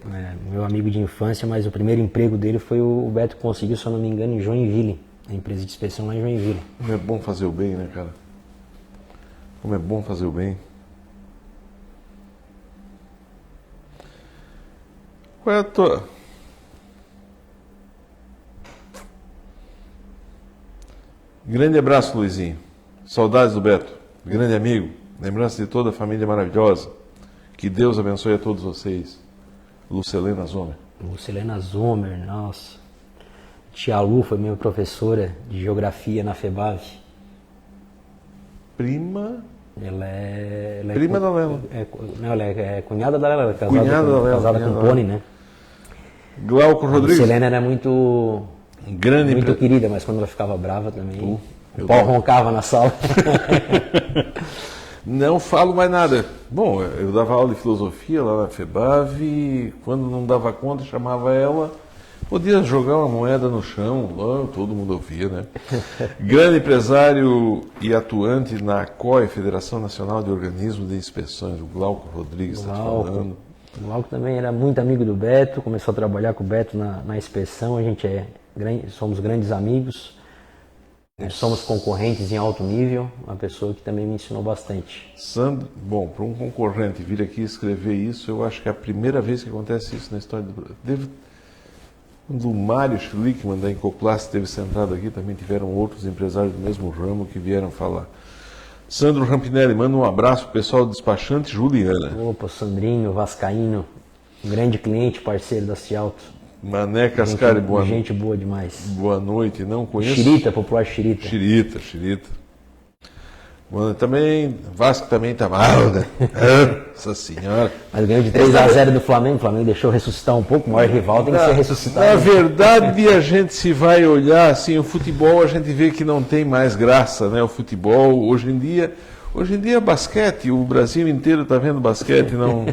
meu amigo de infância, mas o primeiro emprego dele foi o Beto que conseguiu, se eu não me engano, em Joinville, a empresa de inspeção lá em Joinville. Como é bom fazer o bem, né, cara? Como é bom fazer o bem. Qual é a tua... Grande abraço, Luizinho. Saudades do Beto. Grande amigo. Lembrança de toda a família maravilhosa. Que Deus abençoe a todos vocês. Lucelena Zomer. Lucelena Zomer, nossa. Tia Lu foi minha professora de geografia na FEBAV. Prima... Ela é Prima da Lela. Não, ela é cunhada da Lela, ela é Cunhada com o Pony, né? Glauco Rodrigues. A Lucelena era muito querida, mas quando ela ficava brava também, o pau roncava na sala. Não falo mais nada. Bom, eu dava aula de filosofia lá na FEBAV e quando não dava conta, chamava ela. Podia jogar uma moeda no chão, lá, todo mundo ouvia, né? Grande empresário e atuante na COI, Federação Nacional de Organismos de Inspeções, o Glauco Rodrigues está falando. O Glauco também era muito amigo do Beto, começou a trabalhar com o Beto na inspeção, a gente somos grandes amigos, somos concorrentes em alto nível, uma pessoa que também me ensinou bastante. Sandro, bom, para um concorrente vir aqui escrever isso, eu acho que é a primeira vez que acontece isso na história do Brasil. Quando o Mário Schlickman da Incoplast esteve sentado aqui, também tiveram outros empresários do mesmo ramo que vieram falar. Sandro Rampinelli, manda um abraço para o pessoal do despachante Juliana. Opa, Sandrinho, vascaíno, grande cliente, parceiro da Cialto. Mané Cascari, boa noite. Gente boa demais. Boa noite, não conheço. Xirita, popular Xirita. Xirita. Também, Vasco também tá mal, né? Nossa senhora. Mas ganhou de 3-0 do Flamengo. O Flamengo deixou ressuscitar um pouco. O maior rival tem que ser ressuscitado. Na verdade, a gente se vai olhar assim, o futebol, a gente vê que não tem mais graça, né? O futebol, hoje em dia é basquete. O Brasil inteiro está vendo basquete. Não...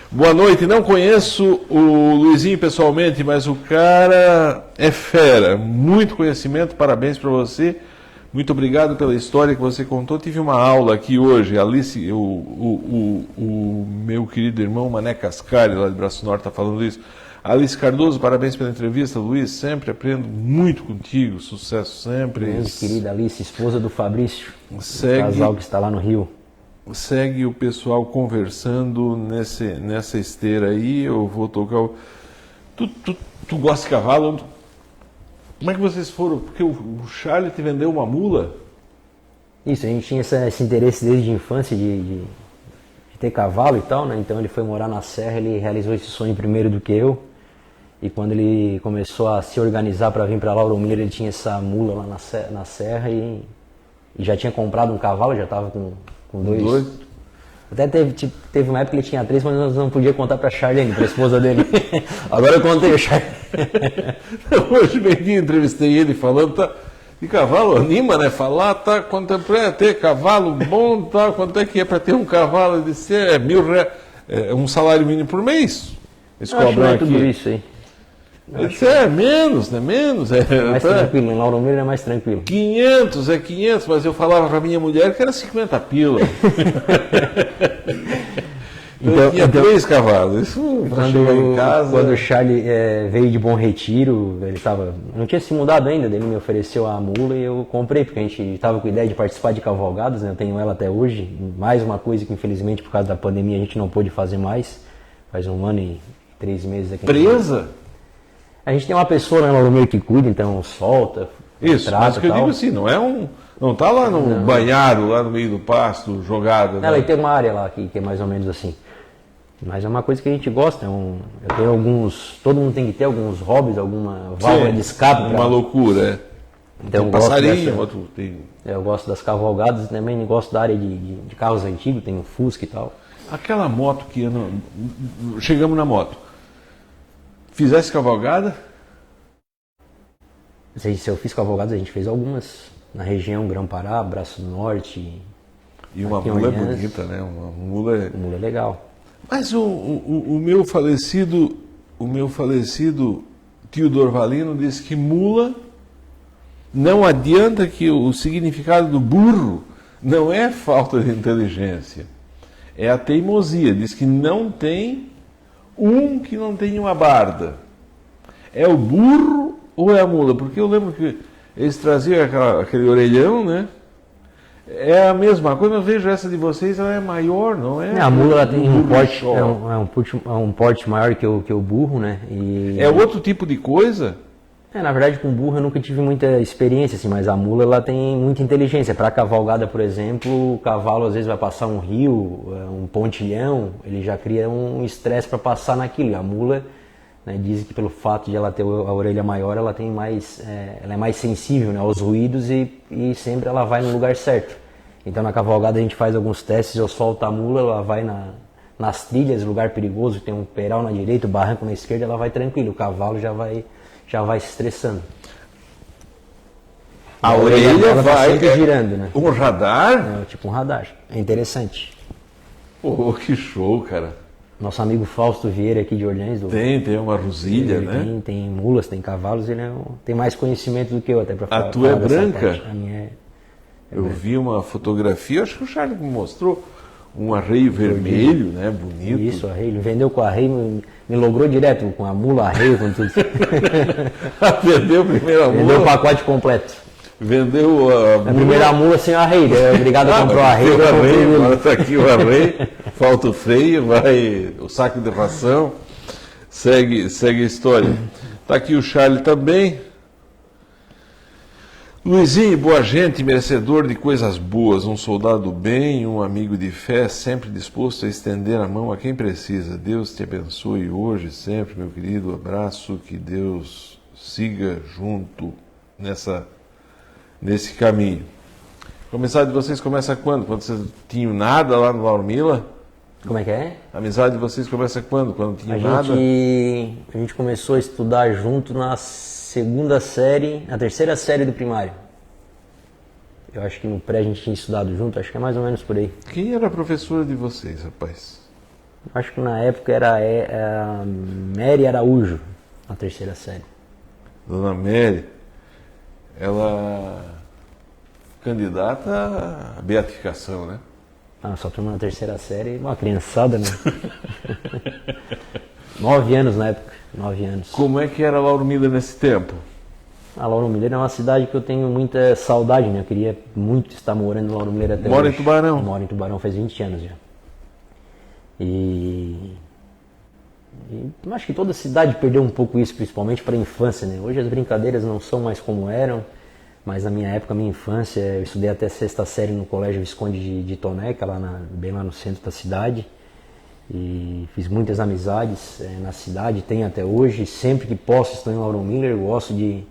Boa noite. Não conheço o Luizinho pessoalmente, mas o cara é fera. Muito conhecimento. Parabéns para você. Muito obrigado pela história que você contou. Tive uma aula aqui hoje, Alice, o meu querido irmão Mané Cascari, lá de Braço Norte, está falando isso. Alice Cardoso, parabéns pela entrevista, Luiz, sempre aprendo muito contigo, sucesso sempre. Grande querida Alice, esposa do Fabrício, segue, o casal que está lá no Rio. Segue o pessoal conversando nessa esteira aí, eu vou tocar... Tu gosta de cavalo? Como é que vocês foram? Porque o Charlie te vendeu uma mula? Isso, a gente tinha esse interesse desde a infância de ter cavalo e tal, né? Então ele foi morar na Serra, ele realizou esse sonho primeiro do que eu. E quando ele começou a se organizar para vir para Lauro Miller, ele tinha essa mula lá na Serra e já tinha comprado um cavalo, já estava com dois. Até teve uma época que ele tinha 3, mas nós não podíamos contar para Charlene, para a esposa dele. Agora eu contei o Charlene. Hoje mesmo entrevistei ele falando, tá, de cavalo anima, né? Falar, tá, quanto é para ter cavalo bom, tá, quanto é que é para ter um cavalo? Ele disse, R$1.000, é um salário mínimo por mês. Eles cobram aqui. Tudo isso aí. Ele disse, menos, né? Menos. Mais tranquilo, em Lauro Miller é mais tranquilo. 500, mas eu falava para minha mulher que era 50 pila. Então, tinha 3 cavalos. Isso para chegar em casa. Quando o Charlie veio de Bom Retiro, ele não tinha se mudado ainda, ele me ofereceu a mula e eu comprei, porque a gente estava com a ideia de participar de cavalgadas, né? Eu tenho ela até hoje. Mais uma coisa que infelizmente por causa da pandemia a gente não pôde fazer mais. Faz 1 ano e 3 meses aqui. Presa? A gente tem uma pessoa lá no meio que cuida, então solta. Isso, trata, mas o que eu digo assim, não está lá no banhado, lá no meio do pasto, jogada. Ela tem uma área lá que é mais ou menos assim. Mas é uma coisa que a gente gosta. Eu tenho alguns. Todo mundo tem que ter alguns hobbies, alguma válvula de escape. Uma loucura, é. Então, tem passarinho, outro tem. Eu gosto das cavalgadas, também gosto da área de carros antigos, tem o Fusca e tal. Aquela moto que anda. Chegamos na moto. Fizesse cavalgada? Se eu fiz cavalgadas, a gente fez algumas. Na região Grão-Pará, Braço Norte. E uma mula é bonita, né? Uma mula é legal. Mas o meu falecido tio Dorvalino disse que mula não adianta, que o significado do burro não é falta de inteligência, é a teimosia. Diz que não tem um que não tenha uma barda. É o burro ou é a mula? Porque eu lembro que eles traziam aquele orelhão, né? É a mesma coisa, eu vejo essa de vocês, ela é maior, não é? A mula ela tem um porte, um porte maior que o burro, né? É outro tipo de coisa? Na verdade, com burro eu nunca tive muita experiência, assim, mas a mula ela tem muita inteligência. Para cavalgada, por exemplo, o cavalo às vezes vai passar um rio, um pontilhão, ele já cria um estresse para passar naquilo. E a mula, né, dizem que pelo fato de ela ter a orelha maior, ela tem mais, ela é mais sensível, né, aos ruídos e sempre ela vai no lugar certo. Então na cavalgada a gente faz alguns testes, eu solto a mula, ela vai nas trilhas, lugar perigoso, tem um peral na direita, um barranco na esquerda, ela vai tranquilo. O cavalo já vai se estressando. A orelha vai sempre girando, né? Um radar? Tipo um radar. É interessante. Pô, que show, cara. Nosso amigo Fausto Vieira aqui de Orleans. Tem uma rosilha, né? Tem mulas, tem cavalos, ele tem mais conhecimento do que eu até para falar. A tua é branca? A minha é eu vi uma fotografia, acho que o Charles me mostrou, um arreio vermelho, né? Bonito. Isso, arreio. Ele vendeu com arreio, me logrou direto com a mula, arreio, com tudo. Vendeu a primeira mula? Vendeu o pacote completo. Vendeu a mula? A primeira mula sem arreio. Obrigado a comprar o arreio. Agora está aqui o arreio, falta o freio, vai o saco de ração, segue a história. Está aqui o Charles também. Luizinho, boa gente, merecedor de coisas boas, um soldado do bem, um amigo de fé, sempre disposto a estender a mão a quem precisa. Deus te abençoe hoje e sempre, meu querido. Abraço, que Deus siga junto nesse caminho. A amizade de vocês começa quando? Quando vocês tinham nada lá no Lauro Miller? Como é que é? A amizade de vocês começa quando? Quando tinham nada? A gente começou a estudar junto na terceira série do primário. Eu acho que no pré a gente tinha estudado junto, acho que é mais ou menos por aí. Quem era a professora de vocês, rapaz? Acho que na época era a Mary Araújo, na terceira série. Dona Mary, ela candidata à beatificação, né? Só turma na terceira série, uma criançada, né? 9 anos na época, 9 anos. Como é que era Lauro Miller nesse tempo? A Lauro Miller é uma cidade que eu tenho muita saudade, né? Eu queria muito estar morando em Lauro Miller até hoje. Mora em Tubarão? Eu moro em Tubarão faz 20 anos já. E acho que toda cidade perdeu um pouco isso, principalmente para a infância, né? Hoje as brincadeiras não são mais como eram, mas na minha época, minha infância, eu estudei até 6ª série no Colégio Visconde de Toneca, bem lá no centro da cidade. E fiz muitas amizades na cidade, tenho até hoje. Sempre que posso estou em Lauro Miller, eu gosto de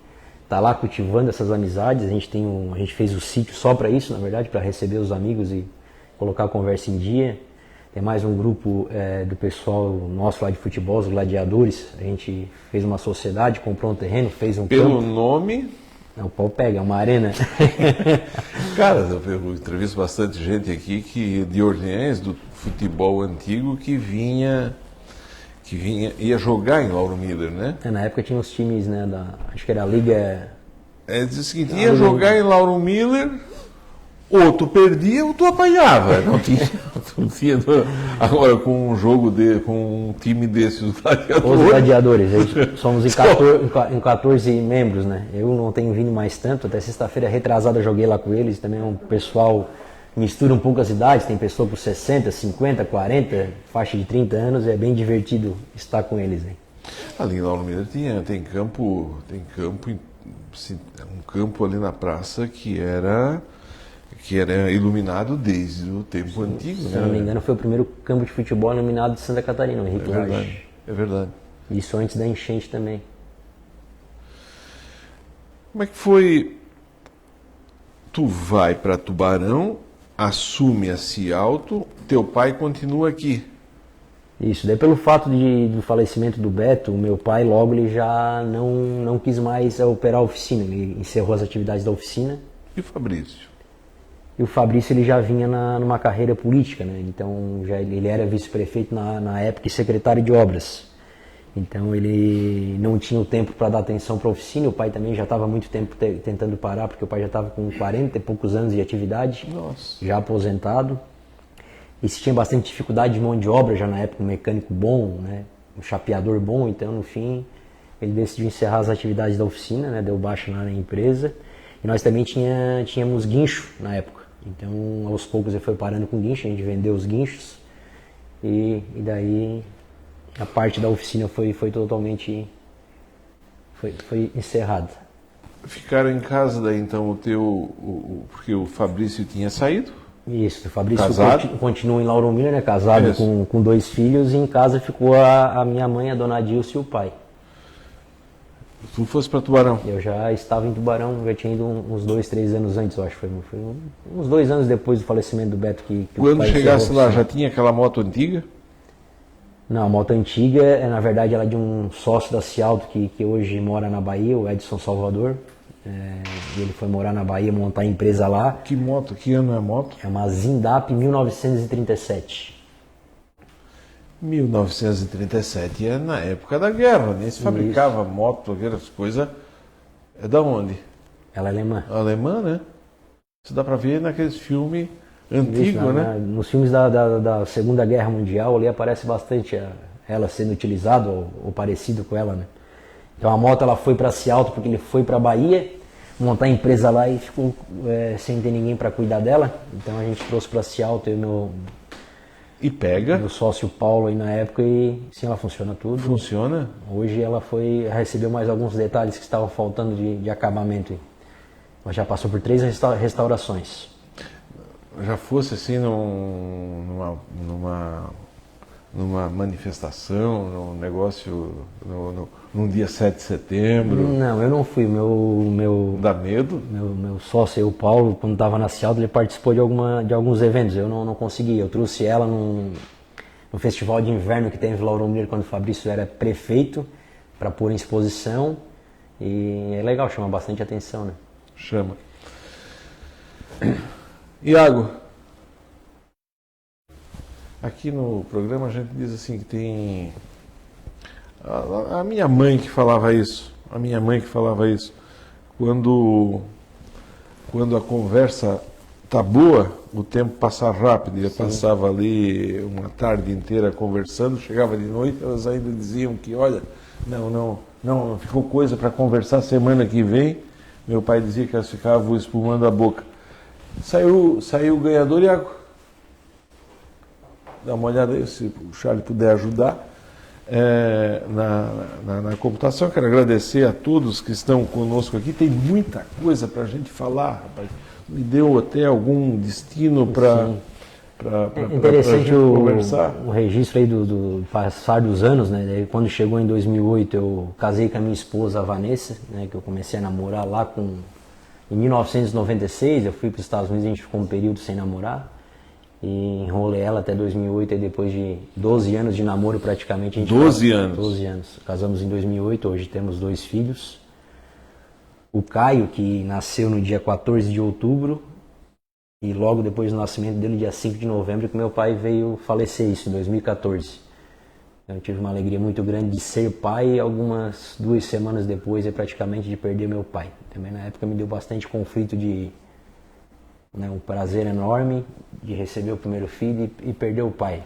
estar lá cultivando essas amizades. A gente fez o sítio só para isso, na verdade, para receber os amigos e colocar a conversa em dia. Tem mais um grupo do pessoal nosso lá de futebol, os Gladiadores. A gente fez uma sociedade, comprou um terreno, fez um campo. Pelo nome? Não, o pau pega, é uma arena. Cara, eu entrevisto bastante gente aqui de Orleans, do futebol antigo, que ia jogar em Lauro Miller, né? Na época tinha os times, né, acho que era a Liga... Diz o seguinte, ia jogar em Lauro Miller, ou tu perdia ou tu apanhava. Não tinha. Agora, com um jogo com um time desses, os Gladiadores... Os Gladiadores, somos em 14 membros, né? Eu não tenho vindo mais tanto, até sexta-feira retrasada joguei lá com eles, também é um pessoal... Mistura um pouco as idades, tem pessoa por 60, 50, 40, faixa de 30 anos, é bem divertido estar com eles. Hein? Ali em Lauro Miller tem campo, um campo ali na praça que era iluminado desde o tempo antigo. Se eu não me engano, foi o primeiro campo de futebol iluminado de Santa Catarina, o Henrique Lage. É verdade. Isso antes da enchente também. Como é que foi? Tu vai para Tubarão, assume a Cialto, teu pai continua aqui. Isso, daí pelo fato do falecimento do Beto, o meu pai logo ele já não quis mais operar a oficina, ele encerrou as atividades da oficina. E o Fabrício? E o Fabrício ele já vinha numa carreira política, né? Então ele era vice-prefeito na época e secretário de obras. Então ele não tinha o tempo para dar atenção para a oficina. O pai também já estava há muito tempo tentando parar, porque o pai já estava com 40 e poucos anos de atividade, Nossa. já aposentado. E se tinha bastante dificuldade de mão de obra já na época, um mecânico bom, né? Um chapeador bom. Então no fim ele decidiu encerrar as atividades da oficina, né? Deu baixa na empresa. E nós também tínhamos guincho na época. Então aos poucos ele foi parando com guincho, a gente vendeu os guinchos. E daí a parte da oficina foi totalmente foi encerrada. Ficaram em casa daí então porque o Fabrício tinha saído? Isso, o Fabrício continua em Lauro Miller, né, casado com 2 filhos, e em casa ficou a minha mãe, a dona Dilce, e o pai. Tu fosse para Tubarão? Eu já estava em Tubarão, já tinha ido uns 2, 3 anos antes, eu acho. Foi uns 2 anos depois do falecimento do Beto que Quando chegasse lá, já tinha aquela moto antiga? Não, a moto antiga, na verdade, ela é de um sócio da Cialto que hoje mora na Bahia, o Edson Salvador. E ele foi morar na Bahia, montar a empresa lá. Que moto? Que ano é a moto? É uma Zindap 1937. 1937 é na época da guerra, nem se fabricava moto, aquelas coisas. É da onde? Ela é alemã. Alemã, né? Isso dá pra ver naqueles filmes antigos, né? Nos filmes da Segunda Guerra Mundial, ali aparece bastante ela sendo utilizada ou parecido com ela, né? Então a moto ela foi para Cialto porque ele foi para Bahia montar a empresa lá e ficou sem ter ninguém para cuidar dela. Então a gente trouxe para Cialto, meu sócio Paulo aí na época, e sim, ela funciona tudo. Funciona? Hoje ela recebeu mais alguns detalhes que estavam faltando de acabamento. Ela já passou por 3 restaurações. Já fosse assim numa manifestação, num negócio, num dia 7 de setembro? Não, eu não fui. Dá medo? Meu sócio, o Paulo, quando estava na Cialto, ele participou de alguns eventos. Eu não consegui. Eu trouxe ela no festival de inverno que teve em Lauro Miller quando o Fabrício era prefeito, para pôr em exposição. E é legal, chama bastante atenção, né? Chama. Iago, aqui no programa a gente diz assim que tem a minha mãe que falava isso. Quando a conversa tá boa, o tempo passa rápido. Eu passava ali uma tarde inteira conversando, chegava de noite, elas ainda diziam que, olha, não ficou coisa para conversar semana que vem. Meu pai dizia que elas ficavam espumando a boca. Saiu o ganhador, Iago. Dá uma olhada aí, se o Charlie puder ajudar na computação. Quero agradecer a todos que estão conosco aqui. Tem muita coisa para a gente falar, rapaz. Me deu até algum destino para interessante conversar. O registro aí do passar dos anos, né? Quando chegou em 2008, eu casei com a minha esposa, a Vanessa, né? Que eu comecei a namorar lá em 1996. Eu fui para os Estados Unidos, a gente ficou um período sem namorar. E enrolei ela até 2008, e depois de 12 anos de namoro praticamente. 12 anos? 12 anos. Casamos em 2008, hoje temos 2 filhos. O Caio, que nasceu no dia 14 de outubro, e logo depois do nascimento dele, dia 5 de novembro, que meu pai veio falecer, isso em 2014. Eu tive uma alegria muito grande de ser pai, e algumas 2 semanas depois, praticamente, de perder meu pai. Também na época me deu bastante conflito um prazer enorme de receber o primeiro filho e perder o pai.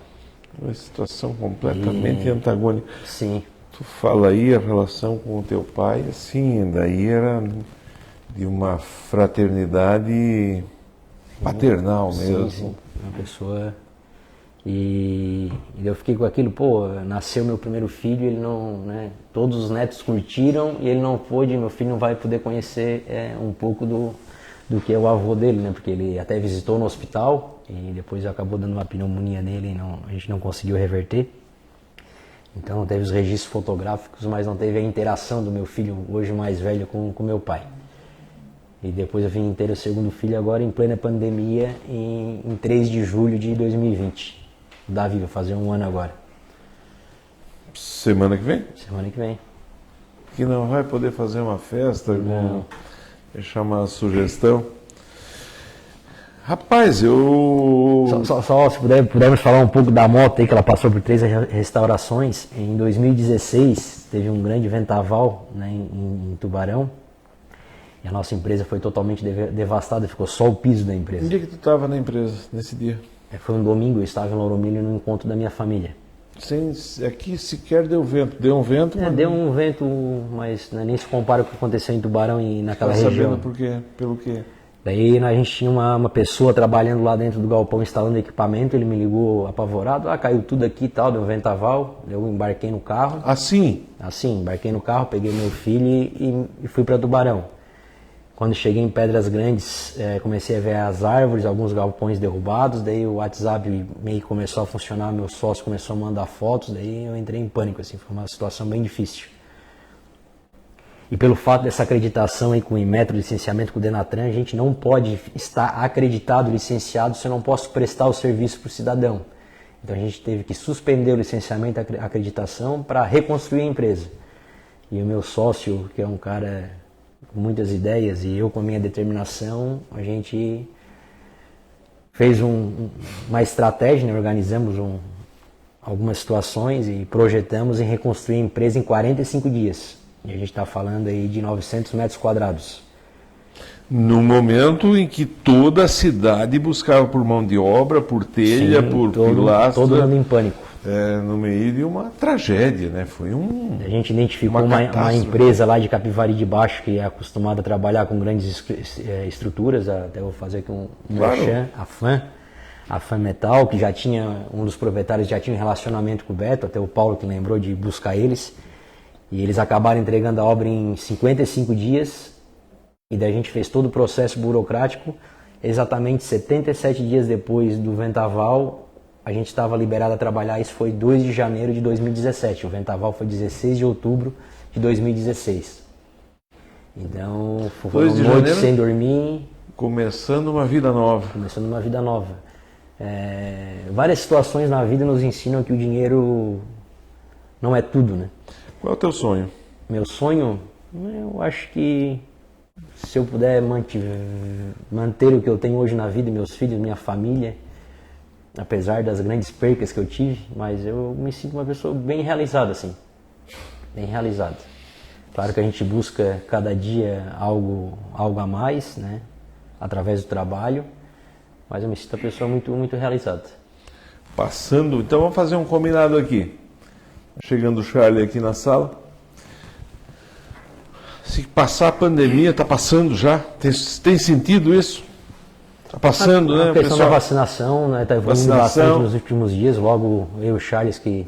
Uma situação completamente antagônica. Sim. Tu fala aí a relação com o teu pai, assim, daí era de uma fraternidade paternal mesmo. Sim. Uma pessoa... E eu fiquei com aquilo, nasceu meu primeiro filho, ele não, né, todos os netos curtiram e ele não pôde, meu filho não vai poder conhecer um pouco do que é o avô dele, né? Porque ele até visitou no hospital e depois acabou dando uma pneumonia nele e a gente não conseguiu reverter. Então teve os registros fotográficos, mas não teve a interação do meu filho, hoje mais velho, com meu pai. E depois eu vim ter o segundo filho agora em plena pandemia, em 3 de julho de 2020. O Davi vai fazer 1 ano agora. Semana que vem? Semana que vem. Que não vai poder fazer uma festa? Não. Deixar uma sugestão. Rapaz, eu... Só se pudermos falar um pouco da moto aí, que ela passou por 3 restaurações. Em 2016, teve um grande vendaval, né, em Tubarão. E a nossa empresa foi totalmente devastada, ficou só o piso da empresa. Que dia que tu estava na empresa, nesse dia? Foi um domingo, eu estava em Lauro Miller no encontro da minha família. Aqui sequer deu vento. Deu um vento, mas... Deu um vento, mas né, nem se compara com o que aconteceu em Tubarão e naquela região. Sabendo por quê? Pelo quê? Daí a gente tinha uma pessoa trabalhando lá dentro do galpão instalando equipamento, ele me ligou apavorado, caiu tudo aqui e tal, deu um ventaval, eu embarquei no carro. Assim? Assim, embarquei no carro, peguei meu filho e fui para Tubarão. Quando cheguei em Pedras Grandes, comecei a ver as árvores, alguns galpões derrubados, daí o WhatsApp meio que começou a funcionar, meu sócio começou a mandar fotos, daí eu entrei em pânico, assim, foi uma situação bem difícil. E pelo fato dessa acreditação aí com o Inmetro, licenciamento com o Denatran, a gente não pode estar acreditado, licenciado, se eu não posso prestar o serviço para o cidadão. Então a gente teve que suspender o licenciamento e a acreditação para reconstruir a empresa. E o meu sócio, que é um cara com muitas ideias, e eu com a minha determinação, a gente fez uma estratégia, né? Organizamos algumas situações e projetamos em reconstruir a empresa em 45 dias. E a gente está falando aí de 900 metros quadrados. No momento em que toda a cidade buscava por mão de obra, por telha, Sim, por pilastra. Todo mundo em pânico. No meio de uma tragédia, né? Foi A gente identificou uma empresa lá de Capivari de Baixo que é acostumada a trabalhar com grandes estruturas, até vou fazer aqui um merchan, a FAM Metal, que já tinha, um dos proprietários já tinha um relacionamento com o Beto, até o Paulo que lembrou de buscar eles. E eles acabaram entregando a obra em 55 dias, e daí a gente fez todo o processo burocrático. Exatamente 77 dias depois do vendaval, a gente estava liberado a trabalhar. Isso foi 2 de janeiro de 2017, o vendaval foi 16 de outubro de 2016. Então, foram noites sem dormir. Começando uma vida nova. Começando uma vida nova. Várias situações na vida nos ensinam que o dinheiro não é tudo, né? Qual é o teu sonho? Meu sonho, eu acho que se eu puder manter o que eu tenho hoje na vida, meus filhos, minha família, apesar das grandes percas que eu tive, mas eu me sinto uma pessoa bem realizada, assim, bem realizada. Claro que a gente busca cada dia algo a mais, né, através do trabalho, mas eu me sinto uma pessoa muito, muito realizada. Passando, então vamos fazer um combinado aqui. Chegando o Charlie aqui na sala. Se passar a pandemia, está passando já? Tem sentido isso? Está passando, né? A questão da vacinação, né? Está evoluindo bastante nos últimos dias. Logo, eu e o Charles, que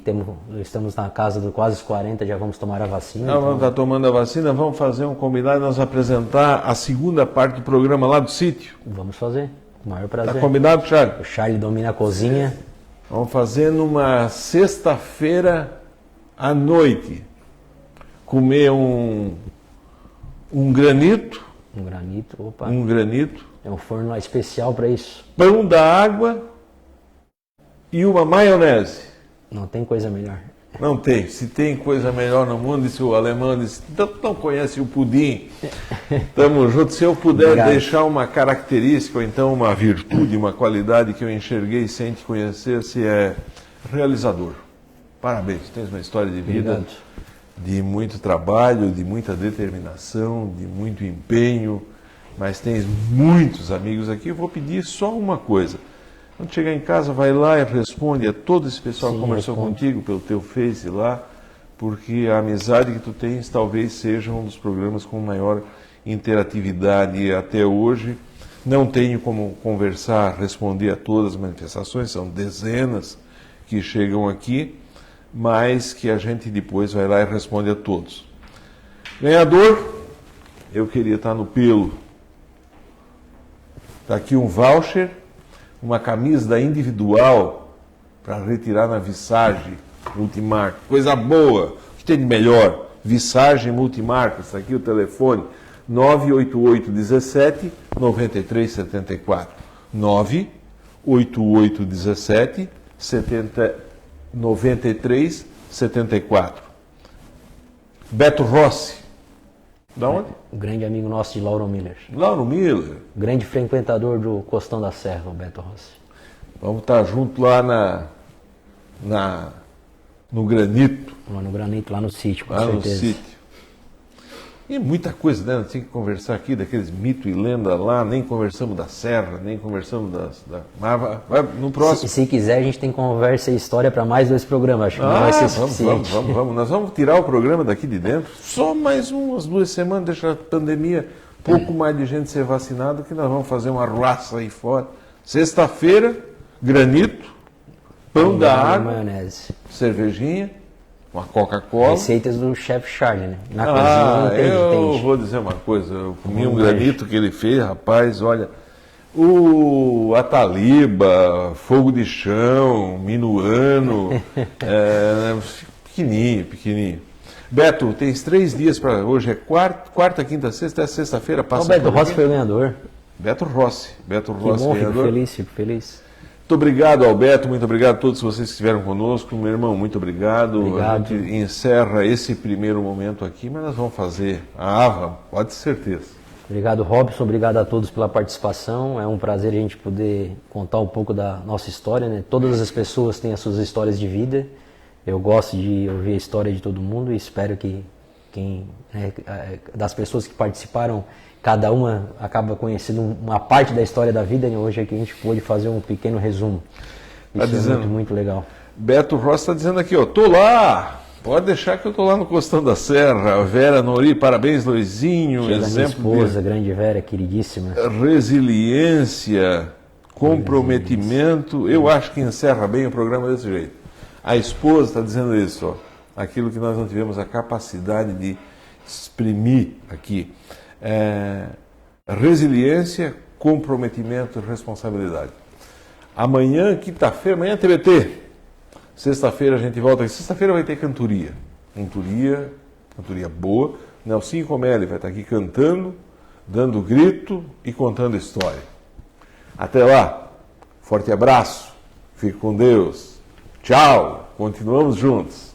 estamos na casa de quase 40, já vamos tomar a vacina. Vamos estar tomando a vacina, vamos fazer um combinado e nós apresentar a segunda parte do programa lá do sítio. Vamos fazer, com o maior prazer. Está combinado, Charlie? O Charlie domina a cozinha. Vamos fazer numa sexta-feira à noite, comer um granito. Um granito, opa. Um granito. É um forno lá especial para isso. Pão da água e uma maionese. Não tem coisa melhor. Não tem. Se tem coisa melhor no mundo, disse o alemão, disse, não conhece o pudim. Tamo junto. Se eu puder deixar uma característica, ou então uma virtude, uma qualidade que eu enxerguei sem te conhecer, se é realizador. Parabéns, tens uma história de vida. Obrigado. De muito trabalho, de muita determinação, de muito empenho, mas tens muitos amigos aqui. Eu vou pedir só uma coisa. Quando chegar em casa, vai lá e responde a todo esse pessoal que conversou contigo pelo teu Face lá, porque a amizade que tu tens talvez seja um dos programas com maior interatividade até hoje. Não tenho como conversar, responder a todas as manifestações, são dezenas que chegam aqui, mas que a gente depois vai lá e responde a todos. Ganhador, eu queria estar no pelo. Está aqui um voucher, uma camisa da Individual para retirar na Visage Multimarca. Coisa boa, o que tem de melhor? Visage Multimarca, está aqui o telefone, 988 17 93 74. 988 17 93 74. Beto Rossi, Da onde? Um grande amigo nosso de Lauro Miller. Lauro Miller. Grande frequentador do Costão da Serra, o Beto Rossi. Vamos estar junto lá no Granito. Lá no Granito, lá no sítio, com Lá certeza. no sítio. E muita coisa, né? Nós tínhamos que conversar aqui daqueles mitos e lendas lá, nem conversamos da Serra, nem conversamos mas vai no próximo. Se quiser, a gente tem conversa e história para mais 2 programas. Acho que não vai ser suficiente. Vamos. Nós vamos tirar o programa daqui de dentro. Só mais umas 2 semanas, deixa a pandemia, pouco mais de gente ser vacinada, que nós vamos fazer uma arruaça aí fora. Sexta-feira, Granito, pão da água, maionese. Cervejinha, uma Coca-Cola. Receitas do chefe Charlie, né? Na cozinha não tem. Vou dizer uma coisa, eu comi um granito que ele fez, rapaz, olha, o Ataliba, Fogo de Chão, Minuano, pequenininho. Beto, tens 3 dias para hoje, é quarta, quinta, sexta, é sexta-feira, passa. O Beto Rossi foi o ganhador. Beto Rossi, Que bom, ganhador. fico feliz. Muito obrigado, Alberto, muito obrigado a todos vocês que estiveram conosco. Meu irmão, muito obrigado. Obrigado. A gente encerra esse primeiro momento aqui, mas nós vamos fazer a AVA, pode ter certeza. Obrigado, Robson. Obrigado a todos pela participação. É um prazer a gente poder contar um pouco da nossa história, né? Todas as pessoas têm as suas histórias de vida. Eu gosto de ouvir a história de todo mundo e espero que das pessoas que participaram, cada uma acaba conhecendo uma parte da história da vida, e hoje aqui a gente pôde fazer um pequeno resumo. Isso é muito legal. Beto Rossi está dizendo aqui, ó, tô lá, pode deixar que eu tô lá no Costão da Serra. Vera Nori, parabéns, Luizinho. Chega exemplo minha esposa, grande Vera, queridíssima. Resiliência, comprometimento, eu acho que encerra bem o programa desse jeito. A esposa está dizendo isso, ó, aquilo que nós não tivemos a capacidade de exprimir aqui. Resiliência, comprometimento e responsabilidade. Amanhã, quinta-feira, amanhã é TBT. Sexta-feira a gente volta aqui. Sexta-feira vai ter cantoria. Cantoria boa. Nelsinho Comelli vai estar aqui cantando, dando grito e contando história. Até lá. Forte abraço. Fique com Deus. Tchau. Continuamos juntos.